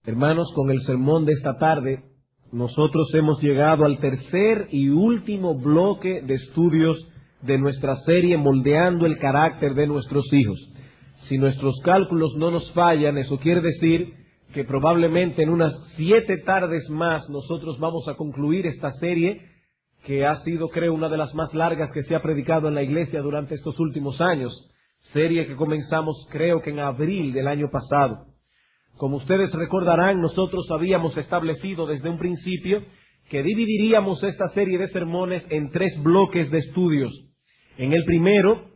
Hermanos, con el sermón de esta tarde, nosotros hemos llegado al tercer y último bloque de estudios de nuestra serie Moldeando el carácter de nuestros hijos. Si nuestros cálculos no nos fallan, eso quiere decir que probablemente en unas 7 tardes más nosotros vamos a concluir esta serie, que ha sido, creo, una de las más largas que se ha predicado en la iglesia durante estos últimos años. Serie que comenzamos, creo que en abril del año pasado. Como ustedes recordarán, nosotros habíamos establecido desde un principio que dividiríamos esta serie de sermones en 3 bloques de estudios. En el primero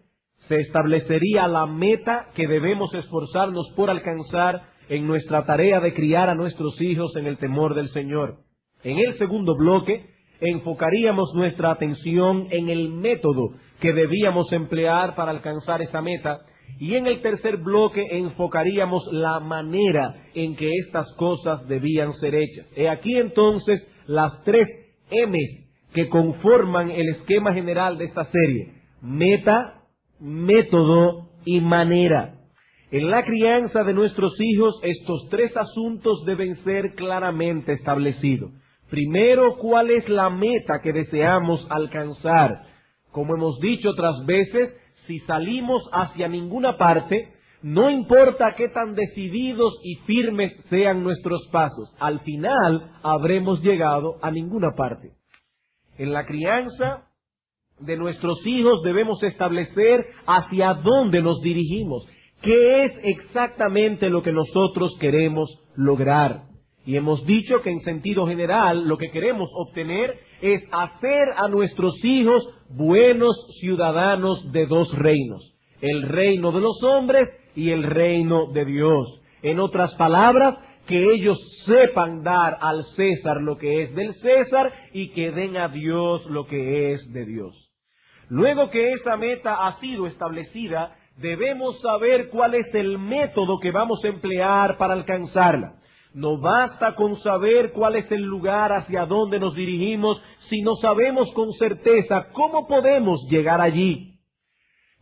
se establecería la meta que debemos esforzarnos por alcanzar en nuestra tarea de criar a nuestros hijos en el temor del Señor. En el segundo bloque enfocaríamos nuestra atención en el método que debíamos emplear para alcanzar esa meta. Y en el tercer bloque enfocaríamos la manera en que estas cosas debían ser hechas. He aquí entonces las 3 M's que conforman el esquema general de esta serie: meta, método y manera. En la crianza de nuestros hijos, estos 3 asuntos deben ser claramente establecidos. Primero, ¿cuál es la meta que deseamos alcanzar? Como hemos dicho otras veces, si salimos hacia ninguna parte, no importa qué tan decididos y firmes sean nuestros pasos, al final habremos llegado a ninguna parte. En la crianza de nuestros hijos debemos establecer hacia dónde nos dirigimos, qué es exactamente lo que nosotros queremos lograr. Y hemos dicho que en sentido general lo que queremos obtener es hacer a nuestros hijos buenos ciudadanos de 2 reinos: el reino de los hombres y el reino de Dios. En otras palabras, que ellos sepan dar al César lo que es del César y que den a Dios lo que es de Dios. Luego que esa meta ha sido establecida, debemos saber cuál es el método que vamos a emplear para alcanzarla. No basta con saber cuál es el lugar hacia donde nos dirigimos si no sabemos con certeza cómo podemos llegar allí.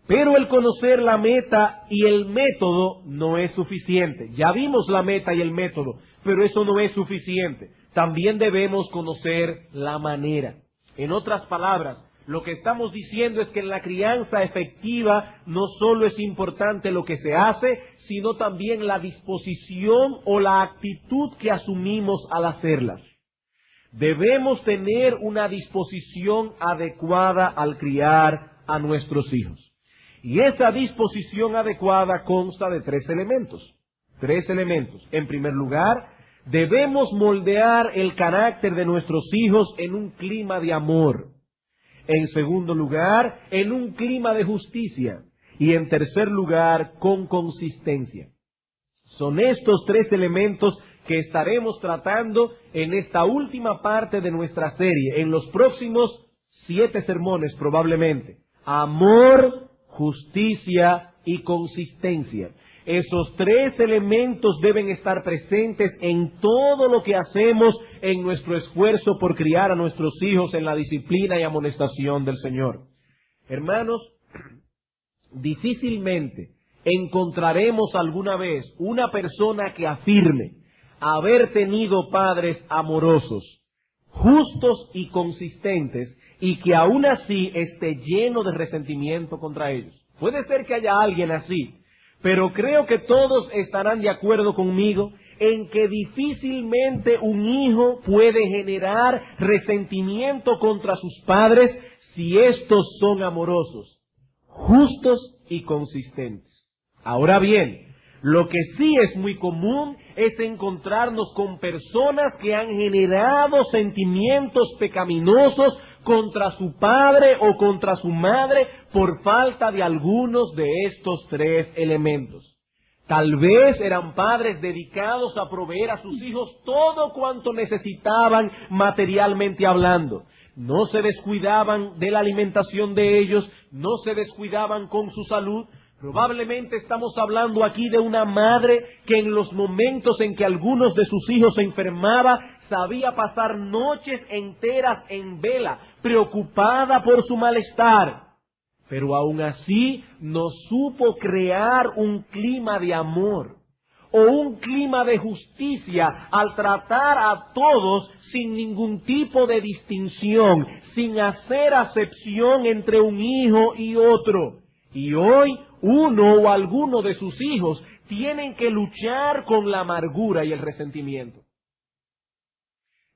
Pero el conocer la meta y el método no es suficiente. Ya vimos la meta y el método, pero eso no es suficiente. También debemos conocer la manera. En otras palabras, lo que estamos diciendo es que en la crianza efectiva no solo es importante lo que se hace, sino también la disposición o la actitud que asumimos al hacerlas. Debemos tener una disposición adecuada al criar a nuestros hijos. Y esa disposición adecuada consta de 3 elementos. 3 elementos. En primer lugar, debemos moldear el carácter de nuestros hijos en un clima de amor. En segundo lugar, en un clima de justicia. Y en tercer lugar, con consistencia. Son estos 3 elementos que estaremos tratando en esta última parte de nuestra serie, en los próximos 7 sermones probablemente. Amor, justicia y consistencia. Esos 3 elementos deben estar presentes en todo lo que hacemos en nuestro esfuerzo por criar a nuestros hijos en la disciplina y amonestación del Señor. Hermanos, difícilmente encontraremos alguna vez una persona que afirme haber tenido padres amorosos, justos y consistentes, y que aún así esté lleno de resentimiento contra ellos. Puede ser que haya alguien así, pero creo que todos estarán de acuerdo conmigo en que difícilmente un hijo puede generar resentimiento contra sus padres si estos son amorosos, justos y consistentes. Ahora bien, lo que sí es muy común es encontrarnos con personas que han generado sentimientos pecaminosos contra su padre o contra su madre por falta de algunos de estos 3 elementos. Tal vez eran padres dedicados a proveer a sus hijos todo cuanto necesitaban materialmente hablando. No se descuidaban de la alimentación de ellos, no se descuidaban con su salud. Probablemente estamos hablando aquí de una madre que en los momentos en que algunos de sus hijos se enfermaba, sabía pasar noches enteras en vela, preocupada por su malestar. Pero aún así no supo crear un clima de amor, o un clima de justicia al tratar a todos sin ningún tipo de distinción, sin hacer acepción entre un hijo y otro. Y hoy uno o alguno de sus hijos tienen que luchar con la amargura y el resentimiento.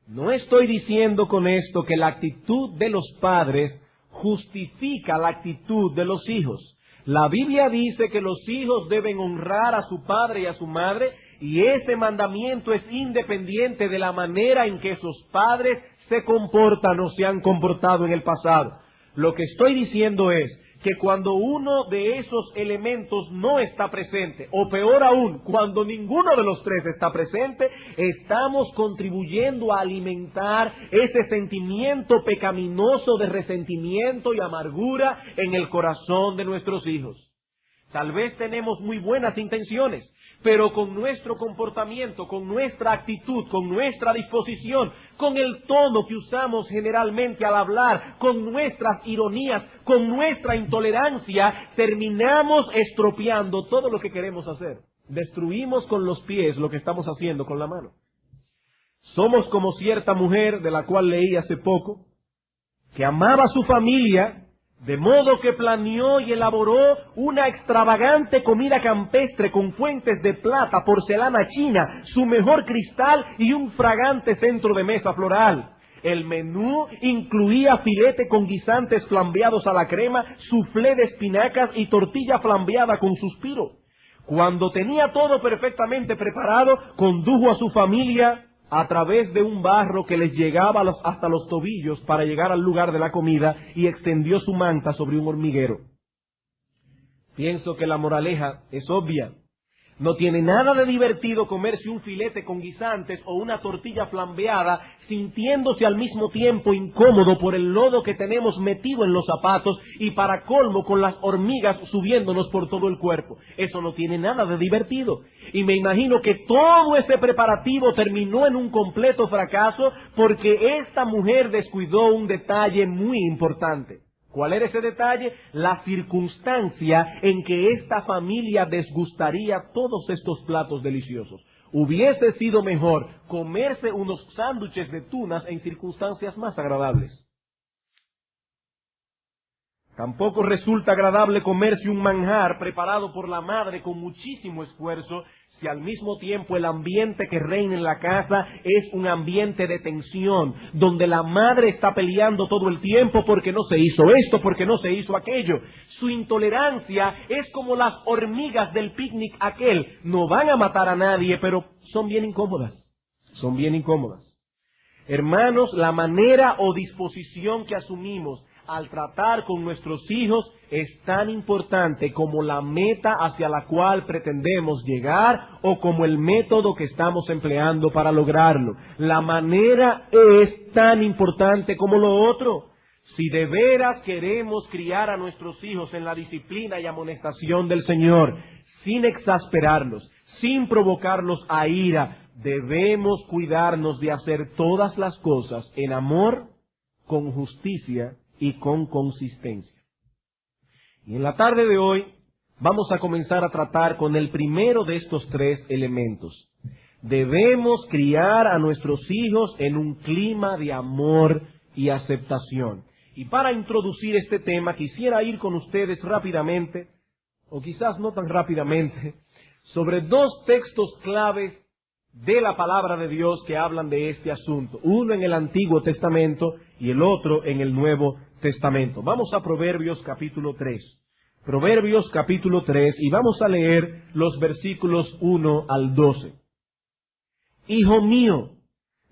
No estoy diciendo con esto que la actitud de los padres justifica la actitud de los hijos. La Biblia dice que los hijos deben honrar a su padre y a su madre, y ese mandamiento es independiente de la manera en que esos padres se comportan o se han comportado en el pasado. Lo que estoy diciendo es que cuando uno de esos elementos no está presente, o peor aún, cuando ninguno de los tres está presente, estamos contribuyendo a alimentar ese sentimiento pecaminoso de resentimiento y amargura en el corazón de nuestros hijos. Tal vez tenemos muy buenas intenciones, pero con nuestro comportamiento, con nuestra actitud, con nuestra disposición, con el tono que usamos generalmente al hablar, con nuestras ironías, con nuestra intolerancia, terminamos estropeando todo lo que queremos hacer. Destruimos con los pies lo que estamos haciendo con la mano. Somos como cierta mujer de la cual leí hace poco, que amaba a su familia, de modo que planeó y elaboró una extravagante comida campestre con fuentes de plata, porcelana china, su mejor cristal y un fragante centro de mesa floral. El menú incluía filete con guisantes flambeados a la crema, soufflé de espinacas y tortilla flambeada con suspiro. Cuando tenía todo perfectamente preparado, condujo a su familia a través de un barro que les llegaba hasta los tobillos para llegar al lugar de la comida y extendió su manta sobre un hormiguero. Pienso que la moraleja es obvia. No tiene nada de divertido comerse un filete con guisantes o una tortilla flambeada sintiéndose al mismo tiempo incómodo por el lodo que tenemos metido en los zapatos y para colmo con las hormigas subiéndonos por todo el cuerpo. Eso no tiene nada de divertido. Y me imagino que todo ese preparativo terminó en un completo fracaso porque esta mujer descuidó un detalle muy importante. ¿Cuál era ese detalle? La circunstancia en que esta familia desgustaría todos estos platos deliciosos. Hubiese sido mejor comerse unos sándwiches de tunas en circunstancias más agradables. Tampoco resulta agradable comerse un manjar preparado por la madre con muchísimo esfuerzo, si al mismo tiempo el ambiente que reina en la casa es un ambiente de tensión, donde la madre está peleando todo el tiempo porque no se hizo esto, porque no se hizo aquello. Su intolerancia es como las hormigas del picnic aquel. No van a matar a nadie, pero son bien incómodas. Son bien incómodas. Hermanos, la manera o disposición que asumimos al tratar con nuestros hijos es tan importante como la meta hacia la cual pretendemos llegar o como el método que estamos empleando para lograrlo. La manera es tan importante como lo otro. Si de veras queremos criar a nuestros hijos en la disciplina y amonestación del Señor, sin exasperarlos, sin provocarlos a ira, debemos cuidarnos de hacer todas las cosas en amor, con justicia y con consistencia. Y en la tarde de hoy vamos a comenzar a tratar con el primero de estos tres elementos. Debemos criar a nuestros hijos en un clima de amor y aceptación. Y para introducir este tema quisiera ir con ustedes rápidamente, o quizás no tan rápidamente, sobre dos textos claves de la palabra de Dios que hablan de este asunto. Uno en el Antiguo Testamento y el otro en el Nuevo Testamento. Vamos a Proverbios capítulo 3. Proverbios capítulo 3 y vamos a leer los versículos 1 al 12. Hijo mío,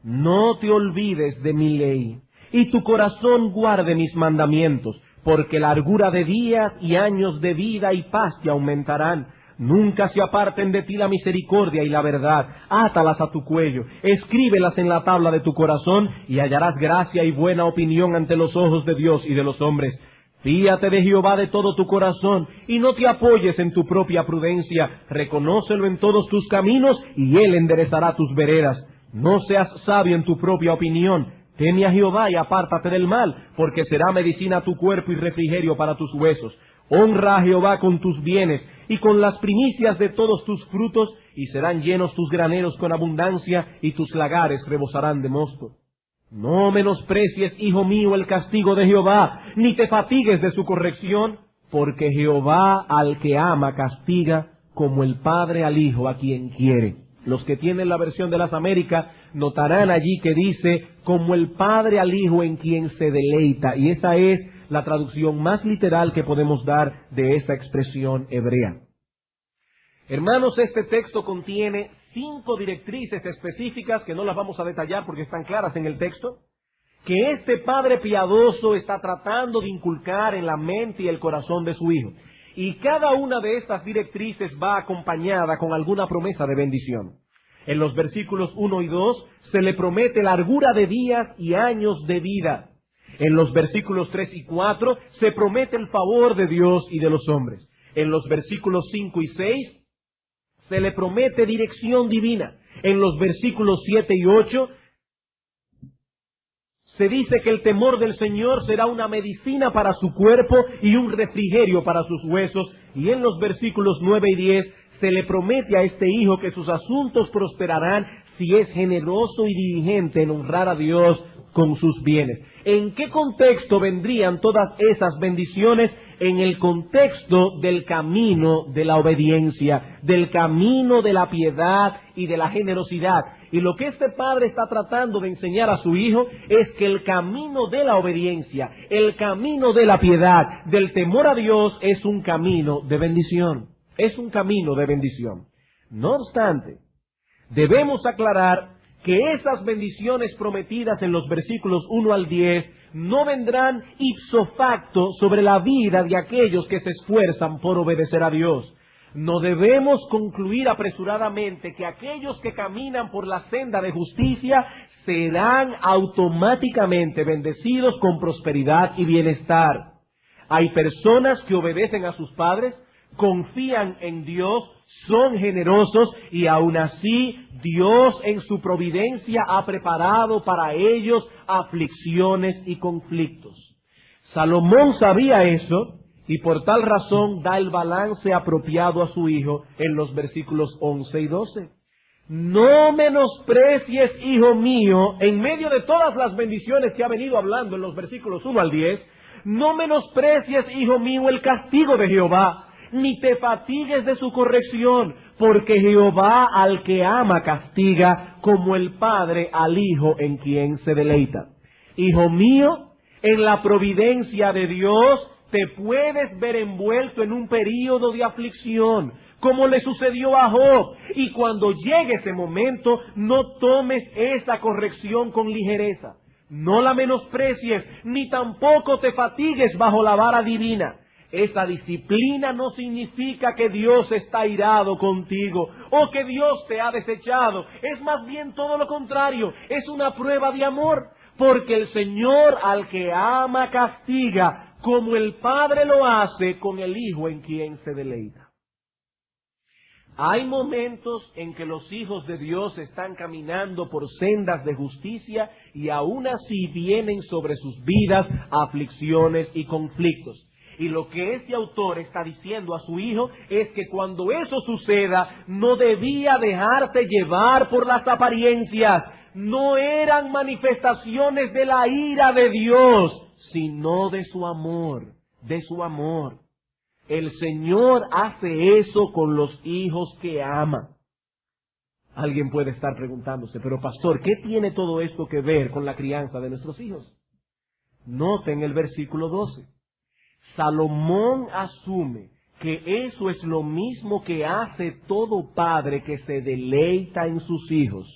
no te olvides de mi ley, y tu corazón guarde mis mandamientos, porque largura de días y años de vida y paz te aumentarán. Nunca se aparten de ti la misericordia y la verdad. Átalas a tu cuello, escríbelas en la tabla de tu corazón, y hallarás gracia y buena opinión ante los ojos de Dios y de los hombres. Fíate de Jehová de todo tu corazón, y no te apoyes en tu propia prudencia. Reconócelo en todos tus caminos, y Él enderezará tus veredas. No seas sabio en tu propia opinión. Teme a Jehová y apártate del mal, porque será medicina a tu cuerpo y refrigerio para tus huesos. Honra a Jehová con tus bienes, y con las primicias de todos tus frutos, y serán llenos tus graneros con abundancia, y tus lagares rebosarán de mosto. No menosprecies, hijo mío, el castigo de Jehová, ni te fatigues de su corrección, porque Jehová al que ama castiga, como el padre al hijo a quien quiere. Los que tienen la versión de las Américas notarán allí que dice, como el padre al hijo en quien se deleita, y esa es la traducción más literal que podemos dar de esa expresión hebrea. Hermanos, este texto contiene 5 directrices específicas que no las vamos a detallar porque están claras en el texto, que este padre piadoso está tratando de inculcar en la mente y el corazón de su hijo. Y cada una de estas directrices va acompañada con alguna promesa de bendición. En los versículos 1 y 2 se le promete largura de días y años de vida. En los versículos 3 y 4 se promete el favor de Dios y de los hombres. En los versículos 5 y 6 se le promete dirección divina. En los versículos 7 y 8 se dice que el temor del Señor será una medicina para su cuerpo y un refrigerio para sus huesos. Y en los versículos 9 y 10 se le promete a este hijo que sus asuntos prosperarán si es generoso y diligente en honrar a Dios con sus bienes. ¿En qué contexto vendrían todas esas bendiciones? En el contexto del camino de la obediencia, del camino de la piedad y de la generosidad. Y lo que este padre está tratando de enseñar a su hijo es que el camino de la obediencia, el camino de la piedad, del temor a Dios es un camino de bendición. Es un camino de bendición. No obstante, debemos aclarar que esas bendiciones prometidas en los versículos 1 al 10 no vendrán ipso facto sobre la vida de aquellos que se esfuerzan por obedecer a Dios. No debemos concluir apresuradamente que aquellos que caminan por la senda de justicia serán automáticamente bendecidos con prosperidad y bienestar. Hay personas que obedecen a sus padres, confían en Dios, son generosos y aún así Dios en su providencia ha preparado para ellos aflicciones y conflictos. Salomón sabía eso y por tal razón da el balance apropiado a su hijo en los versículos 11 y 12. No menosprecies, hijo mío, en medio de todas las bendiciones que ha venido hablando en los versículos 1 al 10, no menosprecies, hijo mío, el castigo de Jehová, ni te fatigues de su corrección, porque Jehová al que ama castiga, como el padre al hijo en quien se deleita. Hijo mío, en la providencia de Dios te puedes ver envuelto en un período de aflicción, como le sucedió a Job, y cuando llegue ese momento, no tomes esa corrección con ligereza. No la menosprecies, ni tampoco te fatigues bajo la vara divina. Esa disciplina no significa que Dios está airado contigo o que Dios te ha desechado. Es más bien todo lo contrario. Es una prueba de amor. Porque el Señor al que ama castiga, como el Padre lo hace con el Hijo en quien se deleita. Hay momentos en que los hijos de Dios están caminando por sendas de justicia y aún así vienen sobre sus vidas aflicciones y conflictos. Y lo que este autor está diciendo a su hijo es que cuando eso suceda, no debía dejarse llevar por las apariencias. No eran manifestaciones de la ira de Dios, sino de su amor, de su amor. El Señor hace eso con los hijos que ama. Alguien puede estar preguntándose, pero pastor, ¿qué tiene todo esto que ver con la crianza de nuestros hijos? Noten el versículo 12. Salomón asume que eso es lo mismo que hace todo padre que se deleita en sus hijos.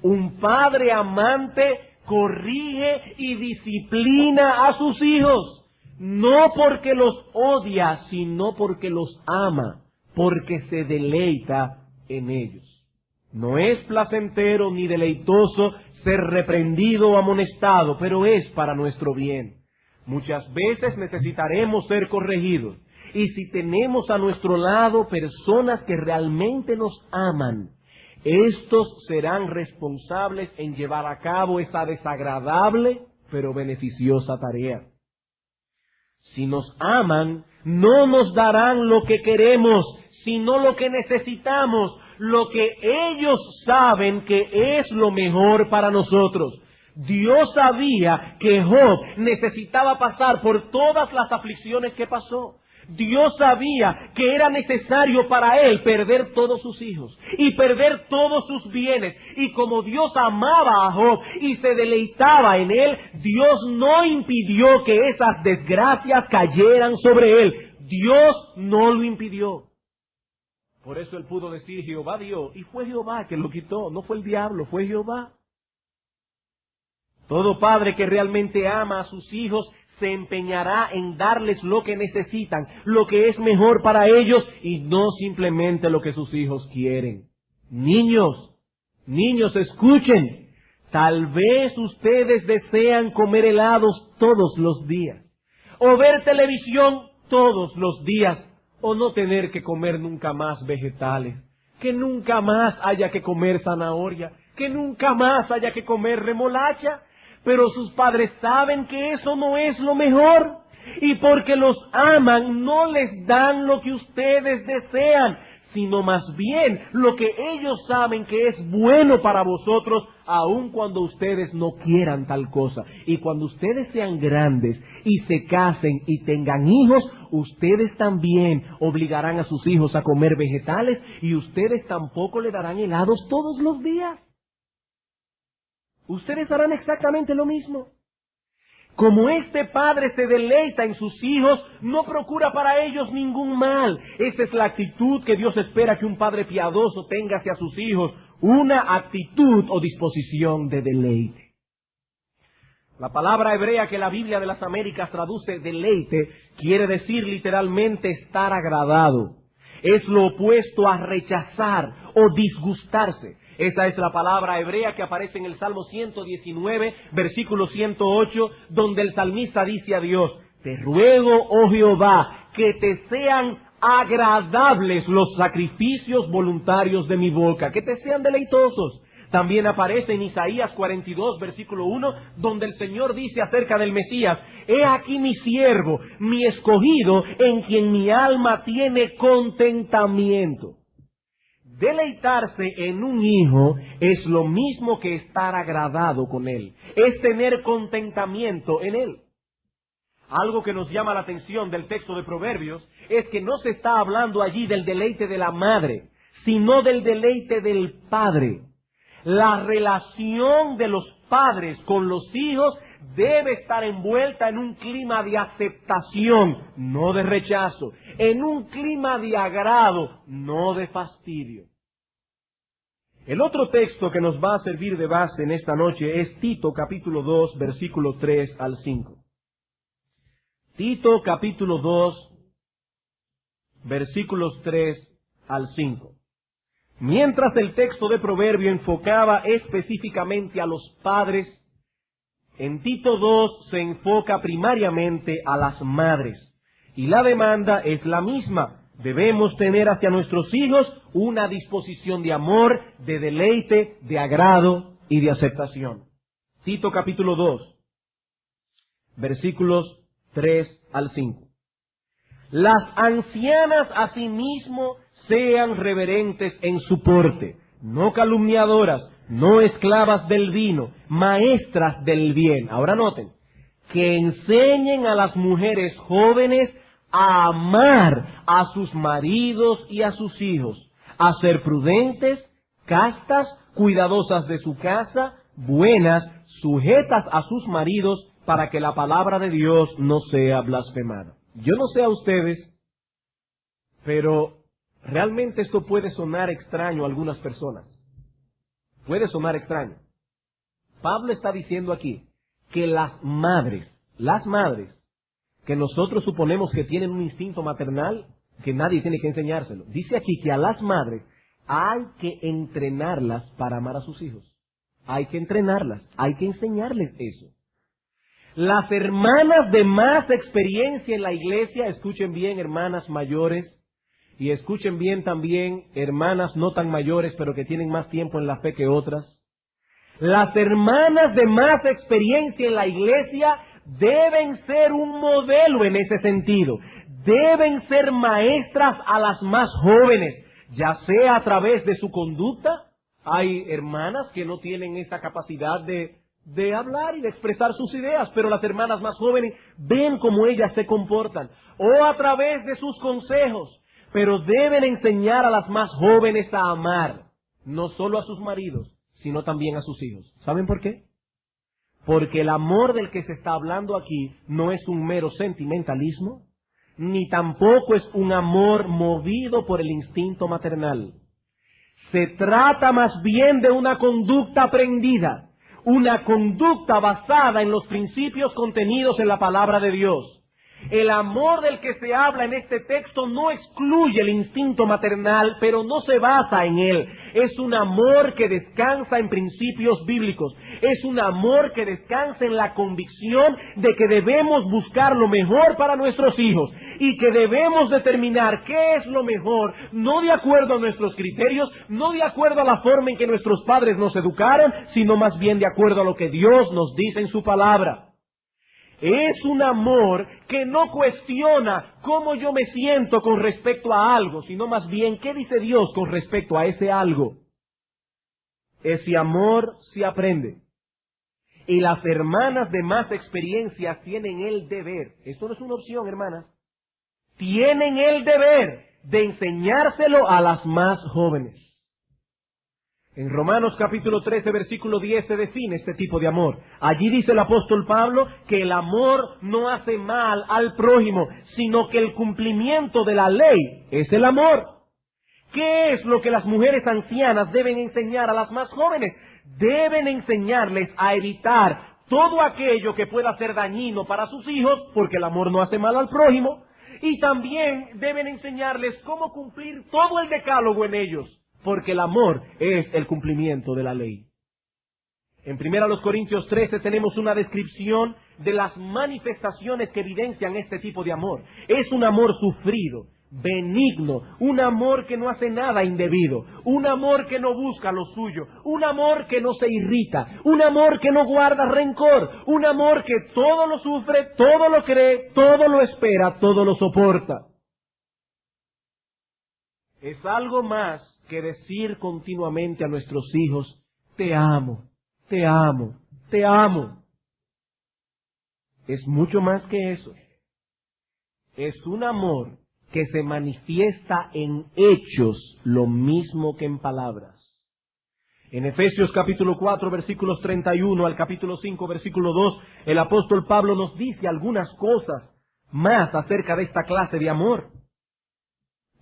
Un padre amante corrige y disciplina a sus hijos, no porque los odia, sino porque los ama, porque se deleita en ellos. No es placentero ni deleitoso ser reprendido o amonestado, pero es para nuestro bien. Muchas veces necesitaremos ser corregidos. Y si tenemos a nuestro lado personas que realmente nos aman, estos serán responsables en llevar a cabo esa desagradable pero beneficiosa tarea. Si nos aman, no nos darán lo que queremos, sino lo que necesitamos, lo que ellos saben que es lo mejor para nosotros. Dios sabía que Job necesitaba pasar por todas las aflicciones que pasó. Dios sabía que era necesario para él perder todos sus hijos y perder todos sus bienes. Y como Dios amaba a Job y se deleitaba en él, Dios no impidió que esas desgracias cayeran sobre él. Dios no lo impidió. Por eso él pudo decir, Jehová dio, y fue Jehová que lo quitó, no fue el diablo, fue Jehová. Todo padre que realmente ama a sus hijos se empeñará en darles lo que necesitan, lo que es mejor para ellos y no simplemente lo que sus hijos quieren. Niños, escuchen. Tal vez ustedes desean comer helados todos los días, o ver televisión todos los días, o no tener que comer nunca más vegetales, que nunca más haya que comer zanahoria, que nunca más haya que comer remolacha. Pero sus padres saben que eso no es lo mejor. Y porque los aman, no les dan lo que ustedes desean, sino más bien lo que ellos saben que es bueno para vosotros, aun cuando ustedes no quieran tal cosa. Y cuando ustedes sean grandes y se casen y tengan hijos, ustedes también obligarán a sus hijos a comer vegetales y ustedes tampoco le darán helados todos los días. Ustedes harán exactamente lo mismo. Como este padre se deleita en sus hijos, no procura para ellos ningún mal. Esa es la actitud que Dios espera que un padre piadoso tenga hacia sus hijos, una actitud o disposición de deleite. La palabra hebrea que la Biblia de las Américas traduce deleite quiere decir literalmente estar agradado. Es lo opuesto a rechazar o disgustarse. Esa es la palabra hebrea que aparece en el Salmo 119, versículo 108, donde el salmista dice a Dios, te ruego, oh Jehová, que te sean agradables los sacrificios voluntarios de mi boca, que te sean deleitosos. También aparece en Isaías 42, versículo 1, donde el Señor dice acerca del Mesías, he aquí mi siervo, mi escogido, en quien mi alma tiene contentamiento. Deleitarse en un hijo es lo mismo que estar agradado con él, es tener contentamiento en él. Algo que nos llama la atención del texto de Proverbios es que no se está hablando allí del deleite de la madre, sino del deleite del padre. La relación de los padres con los hijos debe estar envuelta en un clima de aceptación, no de rechazo, en un clima de agrado, no de fastidio. El otro texto que nos va a servir de base en esta noche es Tito capítulo 2, versículo 3 al 5. Tito capítulo 2, versículos 3 al 5. Mientras el texto de Proverbio enfocaba específicamente a los padres, en Tito 2 se enfoca primariamente a las madres. Y la demanda es la misma. Debemos tener hacia nuestros hijos una disposición de amor, de deleite, de agrado y de aceptación. Tito capítulo 2, versículos 3 al 5. Las ancianas asimismo sean reverentes en su porte, no calumniadoras, no esclavas del vino, maestras del bien. Ahora noten, que enseñen a las mujeres jóvenes a amar a sus maridos y a sus hijos, a ser prudentes, castas, cuidadosas de su casa, buenas, sujetas a sus maridos, para que la palabra de Dios no sea blasfemada. Yo no sé a ustedes, pero realmente esto puede sonar extraño a algunas personas. Puede sonar extraño. Pablo está diciendo aquí que las madres, que nosotros suponemos que tienen un instinto maternal, que nadie tiene que enseñárselo. Dice aquí que a las madres hay que entrenarlas para amar a sus hijos. Hay que entrenarlas, hay que enseñarles eso. Las hermanas de más experiencia en la iglesia, escuchen bien, hermanas mayores, y escuchen bien también, hermanas no tan mayores, pero que tienen más tiempo en la fe que otras. Las hermanas de más experiencia en la iglesia deben ser un modelo en ese sentido. deben ser maestras a las más jóvenes, ya sea a través de su conducta. Hay hermanas que no tienen esa capacidad de hablar y de expresar sus ideas, pero las hermanas más jóvenes ven cómo ellas se comportan, o a través de sus consejos, pero deben enseñar a las más jóvenes a amar, no solo a sus maridos, sino también a sus hijos. ¿Saben por qué? Porque el amor del que se está hablando aquí no es un mero sentimentalismo, ni tampoco es un amor movido por el instinto maternal. Se trata más bien de una conducta aprendida, una conducta basada en los principios contenidos en la palabra de Dios. El amor del que se habla en este texto no excluye el instinto maternal, pero no se basa en él. Es un amor que descansa en principios bíblicos. Es un amor que descansa en la convicción de que debemos buscar lo mejor para nuestros hijos y que debemos determinar qué es lo mejor, no de acuerdo a nuestros criterios, no de acuerdo a la forma en que nuestros padres nos educaron, sino más bien de acuerdo a lo que Dios nos dice en su palabra. Es un amor que no cuestiona cómo yo me siento con respecto a algo, sino más bien qué dice Dios con respecto a ese algo. Ese amor se aprende. Y las hermanas de más experiencia tienen el deber, esto no es una opción, hermanas, tienen el deber de enseñárselo a las más jóvenes. En Romanos capítulo 13, versículo 10 se define este tipo de amor. Allí dice el apóstol Pablo que el amor no hace mal al prójimo, sino que el cumplimiento de la ley es el amor. ¿Qué es lo que las mujeres ancianas deben enseñar a las más jóvenes? Deben enseñarles a evitar todo aquello que pueda ser dañino para sus hijos, porque el amor no hace mal al prójimo, y también deben enseñarles cómo cumplir todo el decálogo en ellos, porque el amor es el cumplimiento de la ley. En 1 Corintios 13 tenemos una descripción de las manifestaciones que evidencian este tipo de amor. Es un amor sufrido, benigno, un amor que no hace nada indebido, un amor que no busca lo suyo, un amor que no se irrita, un amor que no guarda rencor, un amor que todo lo sufre, todo lo cree, todo lo espera, todo lo soporta. Es algo más que decir continuamente a nuestros hijos, te amo, te amo, te amo. Es mucho más que eso. Es un amor que se manifiesta en hechos lo mismo que en palabras. En Efesios capítulo 4, versículos 31 al capítulo 5, versículo 2, el apóstol Pablo nos dice algunas cosas más acerca de esta clase de amor.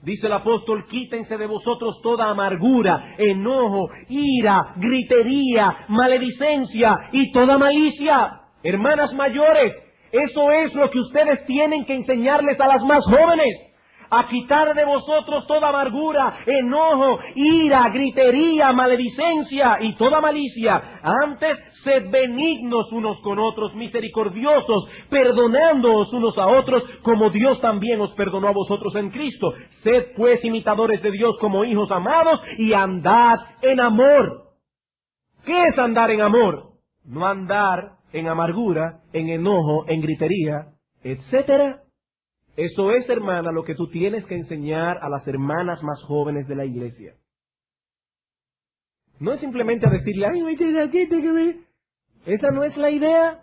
Dice el apóstol, quítense de vosotros toda amargura, enojo, ira, gritería, maledicencia y toda malicia. Hermanas mayores, eso es lo que ustedes tienen que enseñarles a las más jóvenes. A quitar de vosotros toda amargura, enojo, ira, gritería, maledicencia y toda malicia. Antes, sed benignos unos con otros, misericordiosos, perdonándoos unos a otros, como Dios también os perdonó a vosotros en Cristo. Sed pues imitadores de Dios como hijos amados y andad en amor. ¿Qué es andar en amor? No andar en amargura, en enojo, en gritería, etcétera. Eso es, hermana, lo que tú tienes que enseñar a las hermanas más jóvenes de la iglesia. No es simplemente a decirle, ay, esa no es la idea.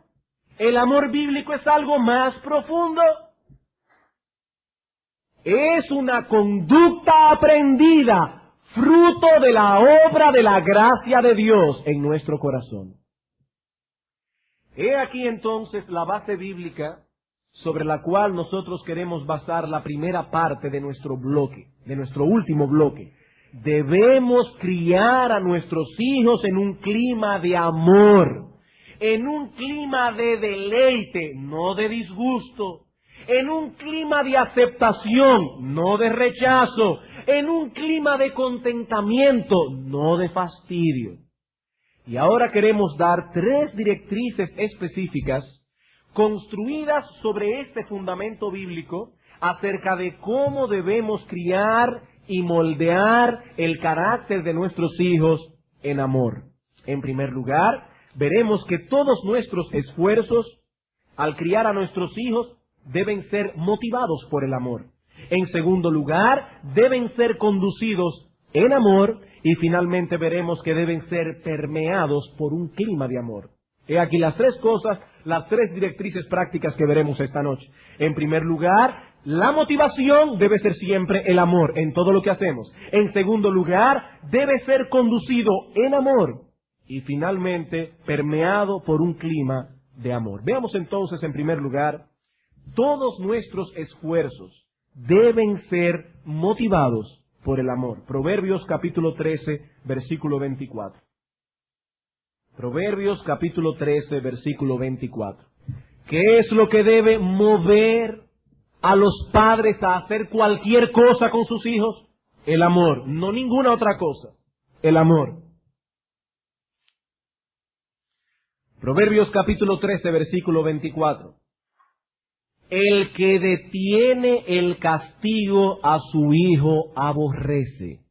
El amor bíblico es algo más profundo. Es una conducta aprendida, fruto de la obra de la gracia de Dios en nuestro corazón. He aquí entonces la base bíblica sobre la cual nosotros queremos basar la primera parte de nuestro bloque, de nuestro último bloque. Debemos criar a nuestros hijos en un clima de amor, en un clima de deleite, no de disgusto, en un clima de aceptación, no de rechazo, en un clima de contentamiento, no de fastidio. Y ahora queremos dar 3 directrices específicas construidas sobre este fundamento bíblico acerca de cómo debemos criar y moldear el carácter de nuestros hijos en amor. En primer lugar, veremos que todos nuestros esfuerzos al criar a nuestros hijos deben ser motivados por el amor. En segundo lugar, deben ser conducidos en amor. Y finalmente veremos que deben ser permeados por un clima de amor. He aquí las tres cosas, las tres directrices prácticas que veremos esta noche. En primer lugar, la motivación debe ser siempre el amor en todo lo que hacemos. En segundo lugar, debe ser conducido en amor. Y finalmente, permeado por un clima de amor. Veamos entonces, en primer lugar, todos nuestros esfuerzos deben ser motivados por el amor. Proverbios capítulo 13, versículo 24. Proverbios capítulo 13, versículo 24. ¿Qué es lo que debe mover a los padres a hacer cualquier cosa con sus hijos? El amor, no ninguna otra cosa. El amor. Proverbios capítulo 13, versículo 24. El que detiene el castigo a su hijo aborrece,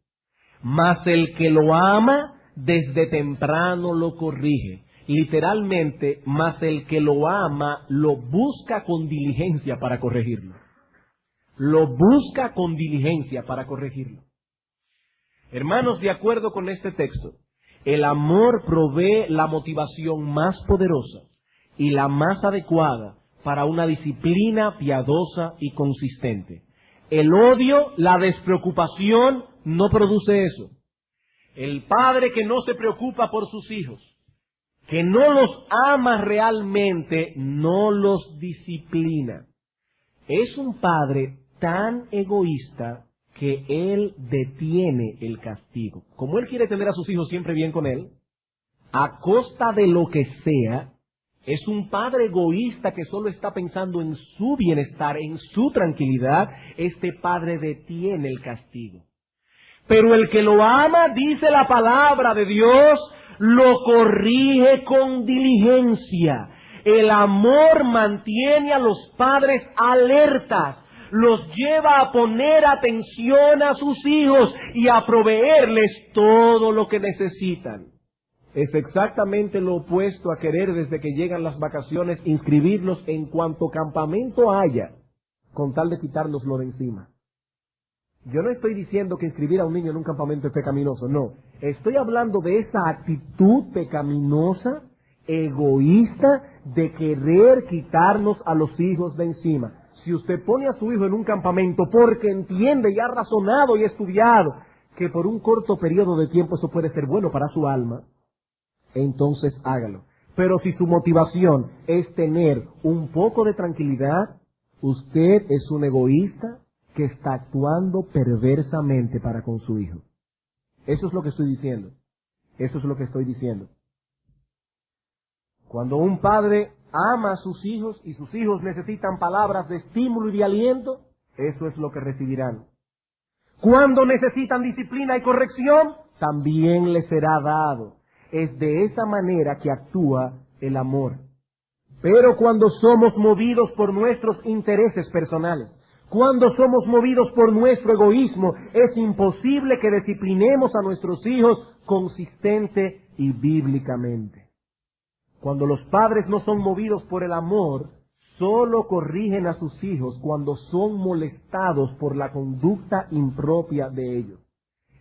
mas el que lo ama desde temprano lo corrige. Literalmente, mas el que lo ama lo busca con diligencia para corregirlo. Lo busca con diligencia para corregirlo. Hermanos, de acuerdo con este texto, el amor provee la motivación más poderosa y la más adecuada para una disciplina piadosa y consistente. El odio, la despreocupación, no produce eso. El padre que no se preocupa por sus hijos, que no los ama realmente, no los disciplina. Es un padre tan egoísta que él detiene el castigo. Como él quiere tener a sus hijos siempre bien con él, a costa de lo que sea, es un padre egoísta que solo está pensando en su bienestar, en su tranquilidad. Este padre detiene el castigo. Pero el que lo ama, dice la palabra de Dios, lo corrige con diligencia. El amor mantiene a los padres alertas, los lleva a poner atención a sus hijos y a proveerles todo lo que necesitan. Es exactamente lo opuesto a querer desde que llegan las vacaciones inscribirlos en cuanto campamento haya, con tal de quitárnoslo de encima. Yo no estoy diciendo que inscribir a un niño en un campamento es pecaminoso, no. Estoy hablando de esa actitud pecaminosa, egoísta, de querer quitarnos a los hijos de encima. Si usted pone a su hijo en un campamento porque entiende y ha razonado y estudiado que por un corto periodo de tiempo eso puede ser bueno para su alma, entonces hágalo. Pero si su motivación es tener un poco de tranquilidad, usted es un egoísta que está actuando perversamente para con su hijo. Eso es lo que estoy diciendo. Eso es lo que estoy diciendo. Cuando un padre ama a sus hijos y sus hijos necesitan palabras de estímulo y de aliento, eso es lo que recibirán. Cuando necesitan disciplina y corrección, también les será dado. Es de esa manera que actúa el amor. Pero cuando somos movidos por nuestros intereses personales, cuando somos movidos por nuestro egoísmo, es imposible que disciplinemos a nuestros hijos consistente y bíblicamente. Cuando los padres no son movidos por el amor, solo corrigen a sus hijos cuando son molestados por la conducta impropia de ellos.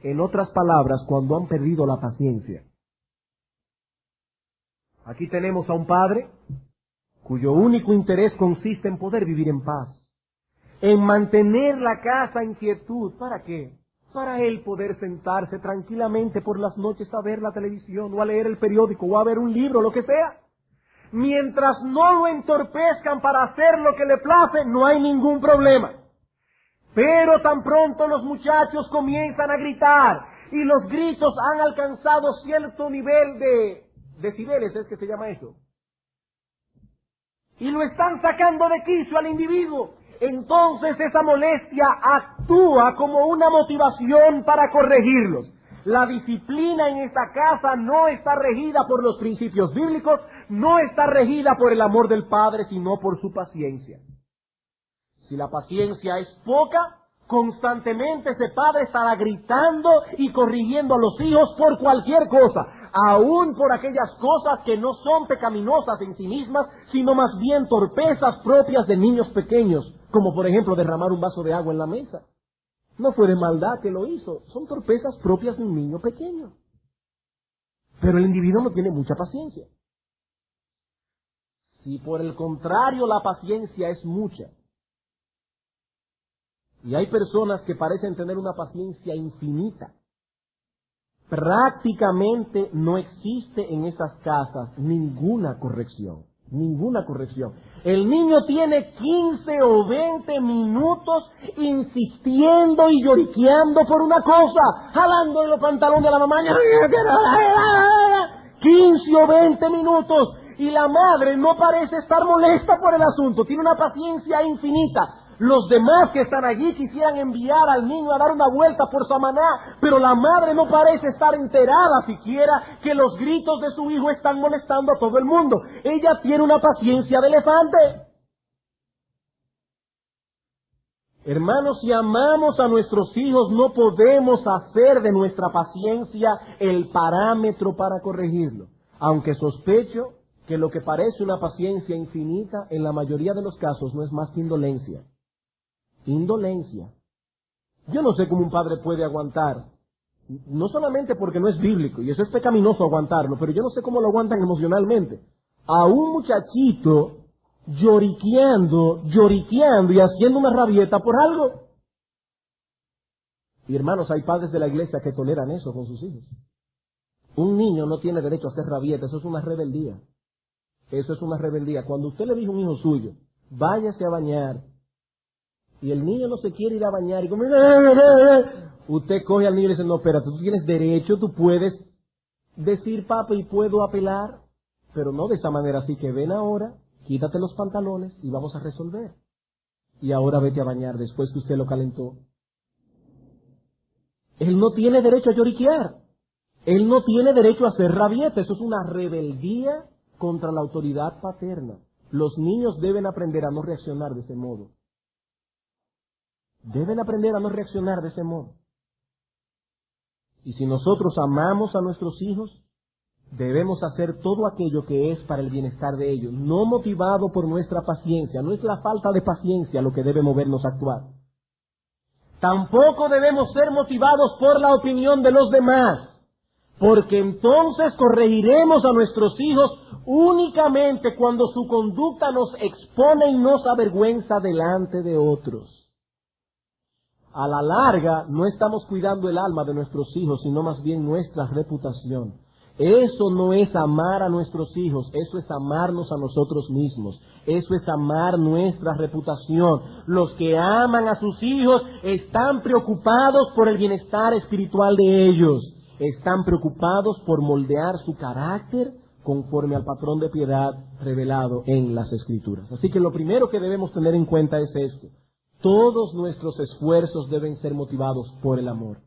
En otras palabras, cuando han perdido la paciencia. Aquí tenemos a un padre cuyo único interés consiste en poder vivir en paz, en mantener la casa en quietud. ¿Para qué? Para él poder sentarse tranquilamente por las noches a ver la televisión o a leer el periódico o a ver un libro, lo que sea. Mientras no lo entorpezcan para hacer lo que le place, no hay ningún problema. Pero tan pronto los muchachos comienzan a gritar y los gritos han alcanzado cierto nivel de decibeles, es que se llama eso, y lo están sacando de quicio al individuo, entonces esa molestia actúa como una motivación para corregirlos. La disciplina en esta casa no está regida por los principios bíblicos, no está regida por el amor del Padre, sino por su paciencia. Si la paciencia es poca, constantemente ese padre estará gritando y corrigiendo a los hijos por cualquier cosa, aún por aquellas cosas que no son pecaminosas en sí mismas, sino más bien torpezas propias de niños pequeños, como por ejemplo derramar un vaso de agua en la mesa. No fue de maldad que lo hizo, son torpezas propias de un niño pequeño. Pero el individuo no tiene mucha paciencia. Si por el contrario la paciencia es mucha, y hay personas que parecen tener una paciencia infinita, prácticamente no existe en esas casas ninguna corrección. Ninguna corrección. El niño tiene 15 o 20 minutos insistiendo y lloriqueando por una cosa, jalando en los pantalones de la mamá. 15 o 20 minutos. Y la madre no parece estar molesta por el asunto. Tiene una paciencia infinita. Los demás que están allí quisieran enviar al niño a dar una vuelta por Samaná, pero la madre no parece estar enterada siquiera que los gritos de su hijo están molestando a todo el mundo. Ella tiene una paciencia de elefante. Hermanos, si amamos a nuestros hijos, no podemos hacer de nuestra paciencia el parámetro para corregirlo, aunque sospecho que lo que parece una paciencia infinita, en la mayoría de los casos no es más que indolencia. Indolencia. Yo no sé cómo un padre puede aguantar, no solamente porque no es bíblico, y eso es pecaminoso aguantarlo, pero yo no sé cómo lo aguantan emocionalmente. A un muchachito lloriqueando y haciendo una rabieta por algo. Y hermanos, hay padres de la iglesia que toleran eso con sus hijos. Un niño no tiene derecho a hacer rabieta, eso es una rebeldía. Eso es una rebeldía. Cuando usted le dice a un hijo suyo, váyase a bañar, y el niño no se quiere ir a bañar, y como usted coge al niño y le dice, no, espérate, tú tienes derecho, tú puedes decir, papá, y puedo apelar, pero no de esa manera, así que ven ahora, quítate los pantalones y vamos a resolver. Y ahora vete a bañar después que usted lo calentó. Él no tiene derecho a lloriquear. Él no tiene derecho a hacer rabieta. Eso es una rebeldía contra la autoridad paterna. Los niños deben aprender a no reaccionar de ese modo. Deben aprender a no reaccionar de ese modo. Y si nosotros amamos a nuestros hijos, debemos hacer todo aquello que es para el bienestar de ellos, no motivado por nuestra paciencia. No es la falta de paciencia lo que debe movernos a actuar. Tampoco debemos ser motivados por la opinión de los demás, porque entonces corregiremos a nuestros hijos únicamente cuando su conducta nos expone y nos avergüenza delante de otros. A la larga, no estamos cuidando el alma de nuestros hijos, sino más bien nuestra reputación. Eso no es amar a nuestros hijos, eso es amarnos a nosotros mismos. Eso es amar nuestra reputación. Los que aman a sus hijos están preocupados por el bienestar espiritual de ellos. Están preocupados por moldear su carácter conforme al patrón de piedad revelado en las Escrituras. Así que lo primero que debemos tener en cuenta es esto. Todos nuestros esfuerzos deben ser motivados por el amor.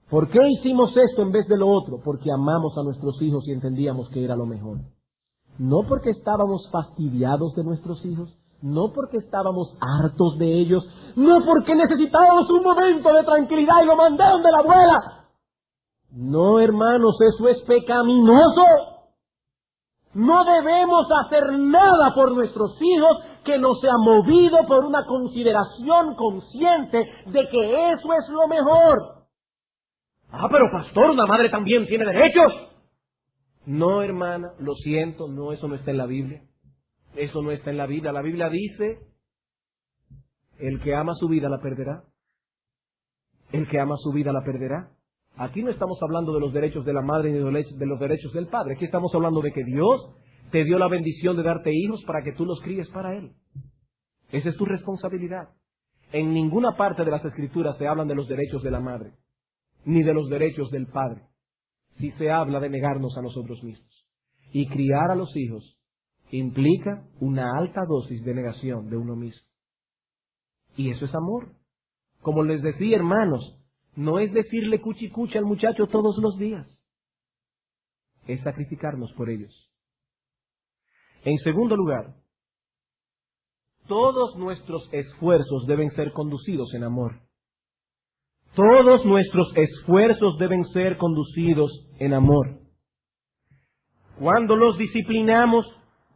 ¿Por qué hicimos esto en vez de lo otro? Porque amamos a nuestros hijos y entendíamos que era lo mejor. No porque estábamos fastidiados de nuestros hijos, no porque estábamos hartos de ellos, no porque necesitábamos un momento de tranquilidad y lo mandaron de la abuela. No, hermanos, eso es pecaminoso. No debemos hacer nada por nuestros hijos que no sea movido por una consideración consciente de que eso es lo mejor. Ah, pero pastor, una madre también tiene derechos. No, hermana, lo siento, no, eso no está en la Biblia. Eso no está en la Biblia. La Biblia dice, el que ama su vida la perderá. El que ama su vida la perderá. Aquí no estamos hablando de los derechos de la madre ni de los derechos del padre. Aquí estamos hablando de que Dios te dio la bendición de darte hijos para que tú los críes para Él. Esa es tu responsabilidad. En ninguna parte de las Escrituras se hablan de los derechos de la madre, ni de los derechos del padre. Sí se habla de negarnos a nosotros mismos. Y criar a los hijos implica una alta dosis de negación de uno mismo. Y eso es amor. Como les decía, hermanos, no es decirle cuchi cuchi al muchacho todos los días. Es sacrificarnos por ellos. En segundo lugar, todos nuestros esfuerzos deben ser conducidos en amor. Todos nuestros esfuerzos deben ser conducidos en amor. cuando los disciplinamos,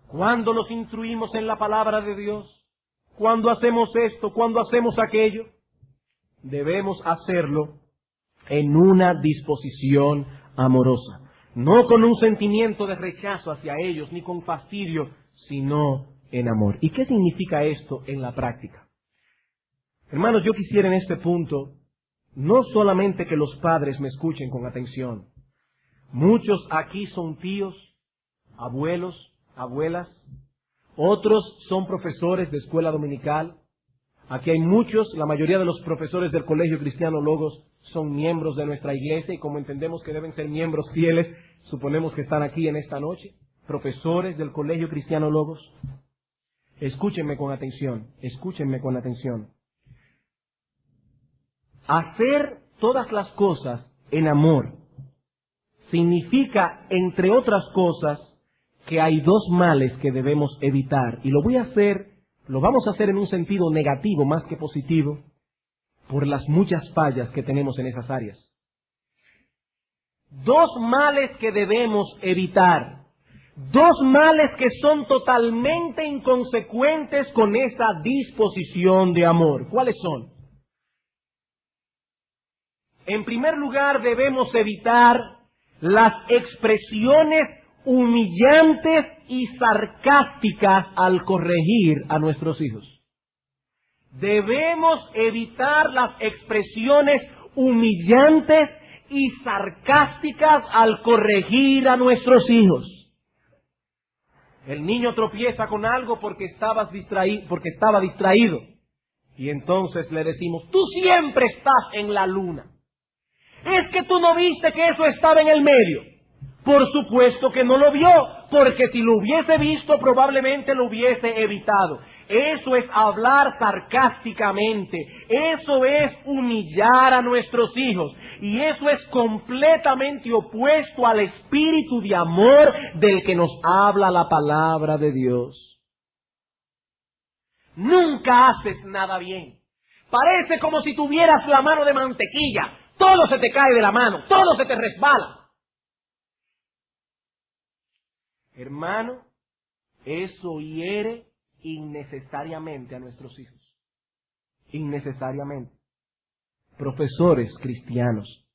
cuando los instruimos en la palabra de Dios, cuando hacemos esto, cuando hacemos aquello, debemos hacerlo en una disposición amorosa, no con un sentimiento de rechazo hacia ellos, ni con fastidio, sino en amor. ¿Y qué significa esto en la práctica? Hermanos, yo quisiera en este punto no solamente que los padres me escuchen con atención. Muchos aquí son tíos, abuelos, abuelas. Otros son profesores de escuela dominical. Aquí hay muchos, la mayoría de los profesores del Colegio Cristiano Logos son miembros de nuestra iglesia y como entendemos que deben ser miembros fieles, suponemos que están aquí en esta noche. Profesores del Colegio Cristiano Logos. Escúchenme con atención, escúchenme con atención. Hacer todas las cosas en amor significa, entre otras cosas, que hay dos males que debemos evitar. Y lo vamos a hacer en un sentido negativo más que positivo, por las muchas fallas que tenemos en esas áreas. Dos males que debemos evitar. Dos males que son totalmente inconsecuentes con esa disposición de amor. ¿Cuáles son? En primer lugar, debemos evitar las expresiones humillantes y sarcásticas al corregir a nuestros hijos. Debemos evitar las expresiones humillantes y sarcásticas al corregir a nuestros hijos. El niño tropieza con algo porque estaba distraído. Y entonces le decimos, tú siempre estás en la luna. Es que tú no viste que eso estaba en el medio. Por supuesto que no lo vio, porque si lo hubiese visto probablemente lo hubiese evitado. Eso es hablar sarcásticamente, eso es humillar a nuestros hijos y eso es completamente opuesto al espíritu de amor del que nos habla la palabra de Dios. Nunca haces nada bien. Parece como si tuvieras la mano de mantequilla. Todo se te cae de la mano, todo se te resbala. Hermano, eso hiere innecesariamente a nuestros hijos. Innecesariamente. Profesores cristianos,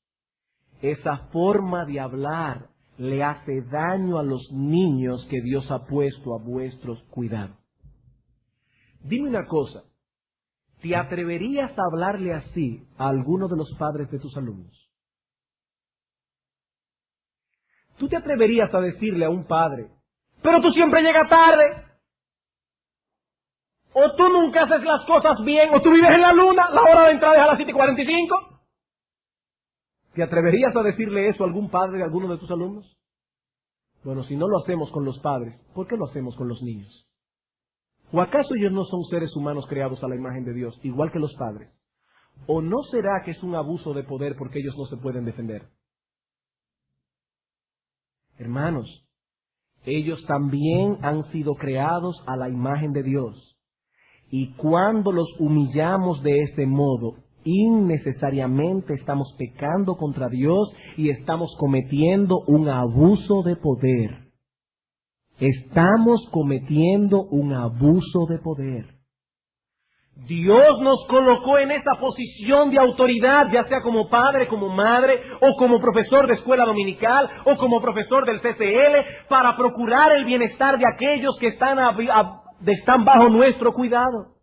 esa forma de hablar le hace daño a los niños que Dios ha puesto a vuestro cuidado. Dime una cosa, ¿te atreverías a hablarle así a alguno de los padres de tus alumnos? ¿Tú te atreverías a decirle a un padre, pero tú siempre llegas tarde? ¿O tú nunca haces las cosas bien? ¿O tú vives en la luna? ¿La hora de entrada es a las 7:45? ¿Te atreverías a decirle eso a algún padre de alguno de tus alumnos? Bueno, si no lo hacemos con los padres, ¿por qué lo hacemos con los niños? ¿O acaso ellos no son seres humanos creados a la imagen de Dios, igual que los padres? ¿O no será que es un abuso de poder porque ellos no se pueden defender? Hermanos, ellos también han sido creados a la imagen de Dios. Y cuando los humillamos de ese modo, innecesariamente estamos pecando contra Dios y estamos cometiendo un abuso de poder. Estamos cometiendo un abuso de poder. Dios nos colocó en esa posición de autoridad, ya sea como padre, como madre, o como profesor de escuela dominical, o como profesor del CCL, para procurar el bienestar de aquellos que están bajo nuestro cuidado.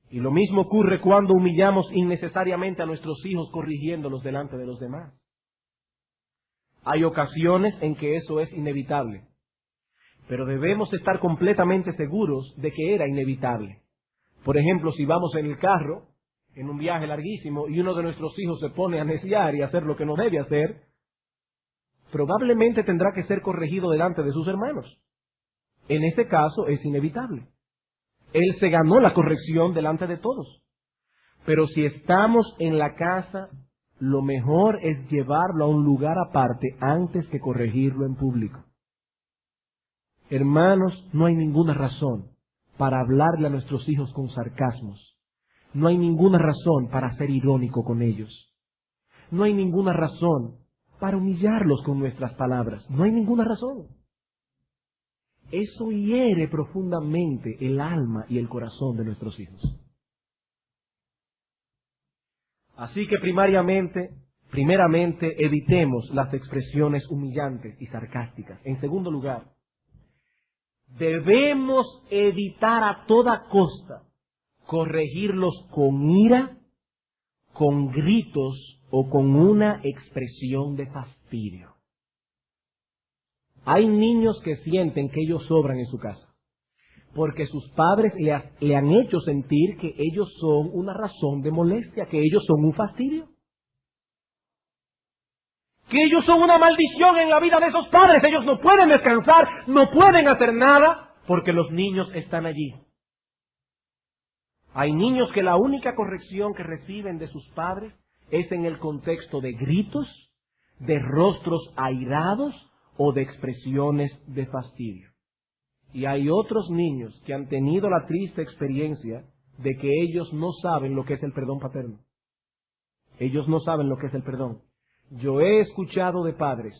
Y lo mismo ocurre cuando humillamos innecesariamente a nuestros hijos corrigiéndolos delante de los demás. Hay ocasiones en que eso es inevitable, pero debemos estar completamente seguros de que era inevitable. Por ejemplo, si vamos en el carro, en un viaje larguísimo, y uno de nuestros hijos se pone a neciar y a hacer lo que no debe hacer, probablemente tendrá que ser corregido delante de sus hermanos. En ese caso es inevitable. Él se ganó la corrección delante de todos. Pero si estamos en la casa, lo mejor es llevarlo a un lugar aparte antes que corregirlo en público. Hermanos, no hay ninguna razón para hablarle a nuestros hijos con sarcasmos. No hay ninguna razón para ser irónico con ellos. No hay ninguna razón para humillarlos con nuestras palabras. No hay ninguna razón. Eso hiere profundamente el alma y el corazón de nuestros hijos. Así que primeramente, evitemos las expresiones humillantes y sarcásticas. En segundo lugar, debemos evitar a toda costa corregirlos con ira, con gritos o con una expresión de fastidio. Hay niños que sienten que ellos sobran en su casa, porque sus padres le han hecho sentir que ellos son una razón de molestia, que ellos son un fastidio, que ellos son una maldición en la vida de esos padres. Ellos no pueden descansar, no pueden hacer nada, porque los niños están allí. Hay niños que la única corrección que reciben de sus padres es en el contexto de gritos, de rostros airados o de expresiones de fastidio. Y hay otros niños que han tenido la triste experiencia de que ellos no saben lo que es el perdón paterno. Ellos no saben lo que es el perdón. Yo he escuchado de padres